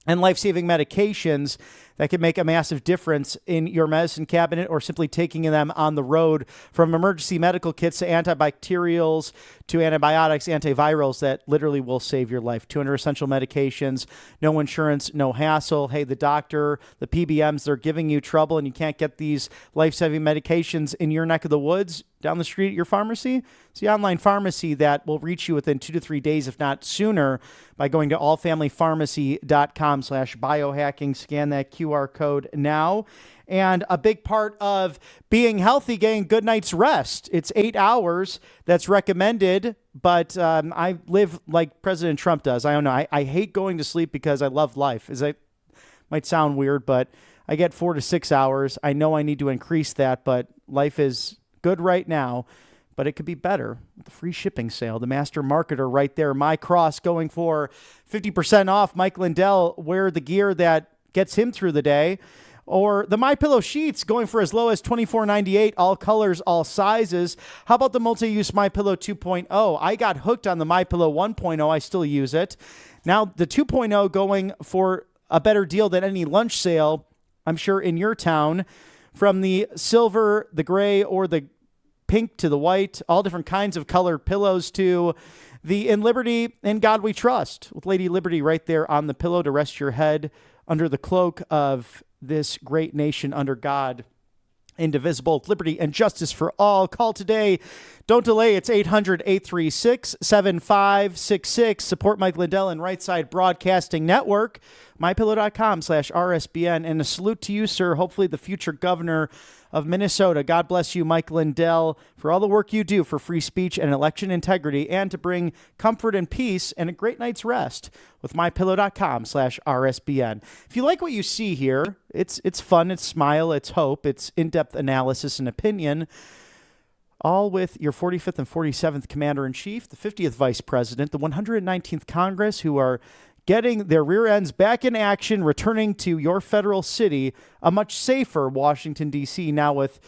and life-saving medications that can make a massive difference in your medicine cabinet, or simply taking them on the road, from emergency medical kits to antibacterials to antibiotics, antivirals that literally will save your life. 200 essential medications, no insurance, no hassle. Hey, the doctor, the PBMs, they're giving you trouble and you can't get these life-saving medications in your neck of the woods, down the street at your pharmacy. It's the online pharmacy that will reach you within 2 to 3 days, if not sooner, by going to allfamilypharmacy.com/biohacking. Scan that QR code now. And a big part of being healthy, getting a good night's rest. It's 8 hours that's recommended, but I live like President Trump does. I don't know. I hate going to sleep because I love life. It might sound weird, but I get 4 to 6 hours. I know I need to increase that, but life is good right now, but it could be better with the free shipping sale. The master marketer right there, My Cross, going for 50% off. Mike Lindell, wear the gear that gets him through the day. Or the MyPillow sheets, going for as low as $24.98, all colors, all sizes. How about the multi-use MyPillow 2.0? I got hooked on the MyPillow 1.0. I still use it. Now the 2.0 going for a better deal than any lunch sale, I'm sure, in your town. From the silver, the gray, or the pink to the white, all different kinds of colored pillows too. The In Liberty, in God We Trust, with Lady Liberty right there on the pillow to rest your head under the cloak of this great nation under God, indivisible, with liberty and justice for all. Call today. Don't delay. It's 800-836-7566. Support Mike Lindell and Right Side Broadcasting Network. MyPillow.com/RSBN. And a salute to you, sir. Hopefully the future governor of Minnesota. God bless you, Mike Lindell, for all the work you do for free speech and election integrity, and to bring comfort and peace and a great night's rest with MyPillow.com/RSBN. If you like what you see here, it's fun, it's smile, it's hope, it's in-depth analysis and opinion, all with your 45th and 47th Commander-in-Chief, the 50th Vice President, the 119th Congress, who are getting their rear ends back in action, returning to your federal city, a much safer Washington, D.C., now with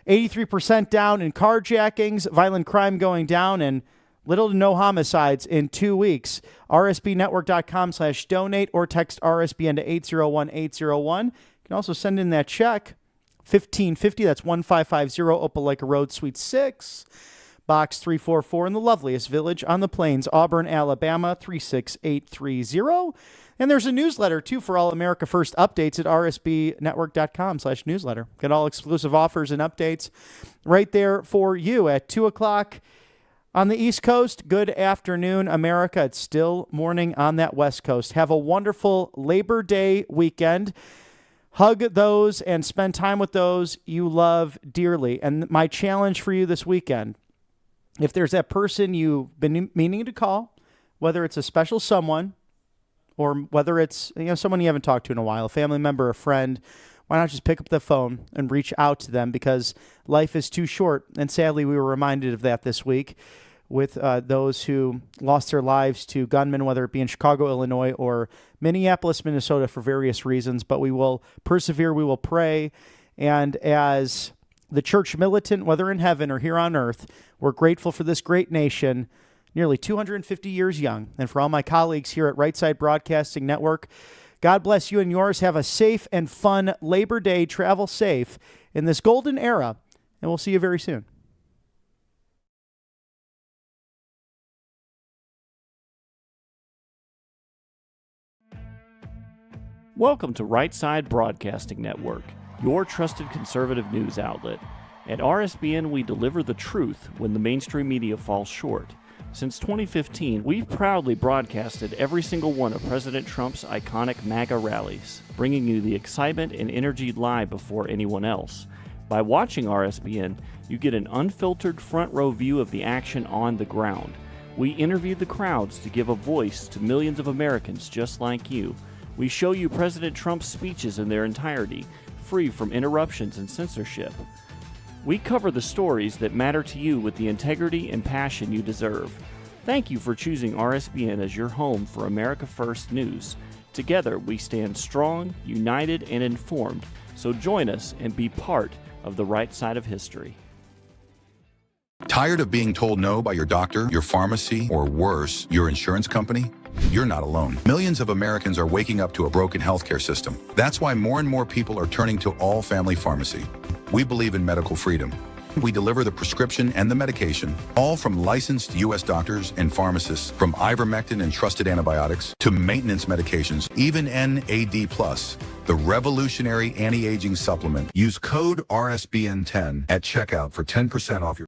83% down in carjackings, violent crime going down, and little to no homicides in 2 weeks. RSBnetwork.com/donate or text RSBN to 801-801. You can also send in that check, 1550, that's 1550 Opelika Road, Suite 6. Box 344 in the loveliest village on the plains, Auburn, Alabama, 36830. And there's a newsletter, too, for all America First updates at rsbnetwork.com/newsletter. Get all exclusive offers and updates right there for you at 2 o'clock on the East Coast. Good afternoon, America. It's still morning on that West Coast. Have a wonderful Labor Day weekend. Hug those and spend time with those you love dearly. And my challenge for you this weekend, if there's that person you've been meaning to call, whether it's a special someone or whether it's someone you haven't talked to in a while, a family member, a friend, why not just pick up the phone and reach out to them, because life is too short. And sadly, we were reminded of that this week with those who lost their lives to gunmen, whether it be in Chicago, Illinois, or Minneapolis, Minnesota, for various reasons. But we will persevere, we will pray, and as the church militant, whether in heaven or here on earth, we're grateful for this great nation, nearly 250 years young. And for all my colleagues here at Right Side Broadcasting Network, God bless you and yours. Have a safe and fun Labor Day. Travel safe in this golden era, and we'll see you very soon. Welcome to Right Side Broadcasting Network, your trusted conservative news outlet. At RSBN, we deliver the truth when the mainstream media falls short. Since 2015, we've proudly broadcasted every single one of President Trump's iconic MAGA rallies, bringing you the excitement and energy live before anyone else. By watching RSBN, you get an unfiltered front row view of the action on the ground. We interview the crowds to give a voice to millions of Americans just like you. We show you President Trump's speeches in their entirety, free from interruptions and censorship. We cover the stories that matter to you with the integrity and passion you deserve. Thank you for choosing RSBN as your home for America First news. Together, we stand strong, united, and informed. So join us and be part of the right side of history. Tired of being told no by your doctor, your pharmacy, or worse, your insurance company? You're not alone. Millions of Americans are waking up to a broken healthcare system. That's why more and more people are turning to All Family Pharmacy. We believe in medical freedom. We deliver the prescription and the medication, all from licensed U.S. doctors and pharmacists, from ivermectin and trusted antibiotics to maintenance medications, even NAD+, the revolutionary anti-aging supplement. Use code RSBN10 at checkout for 10% off your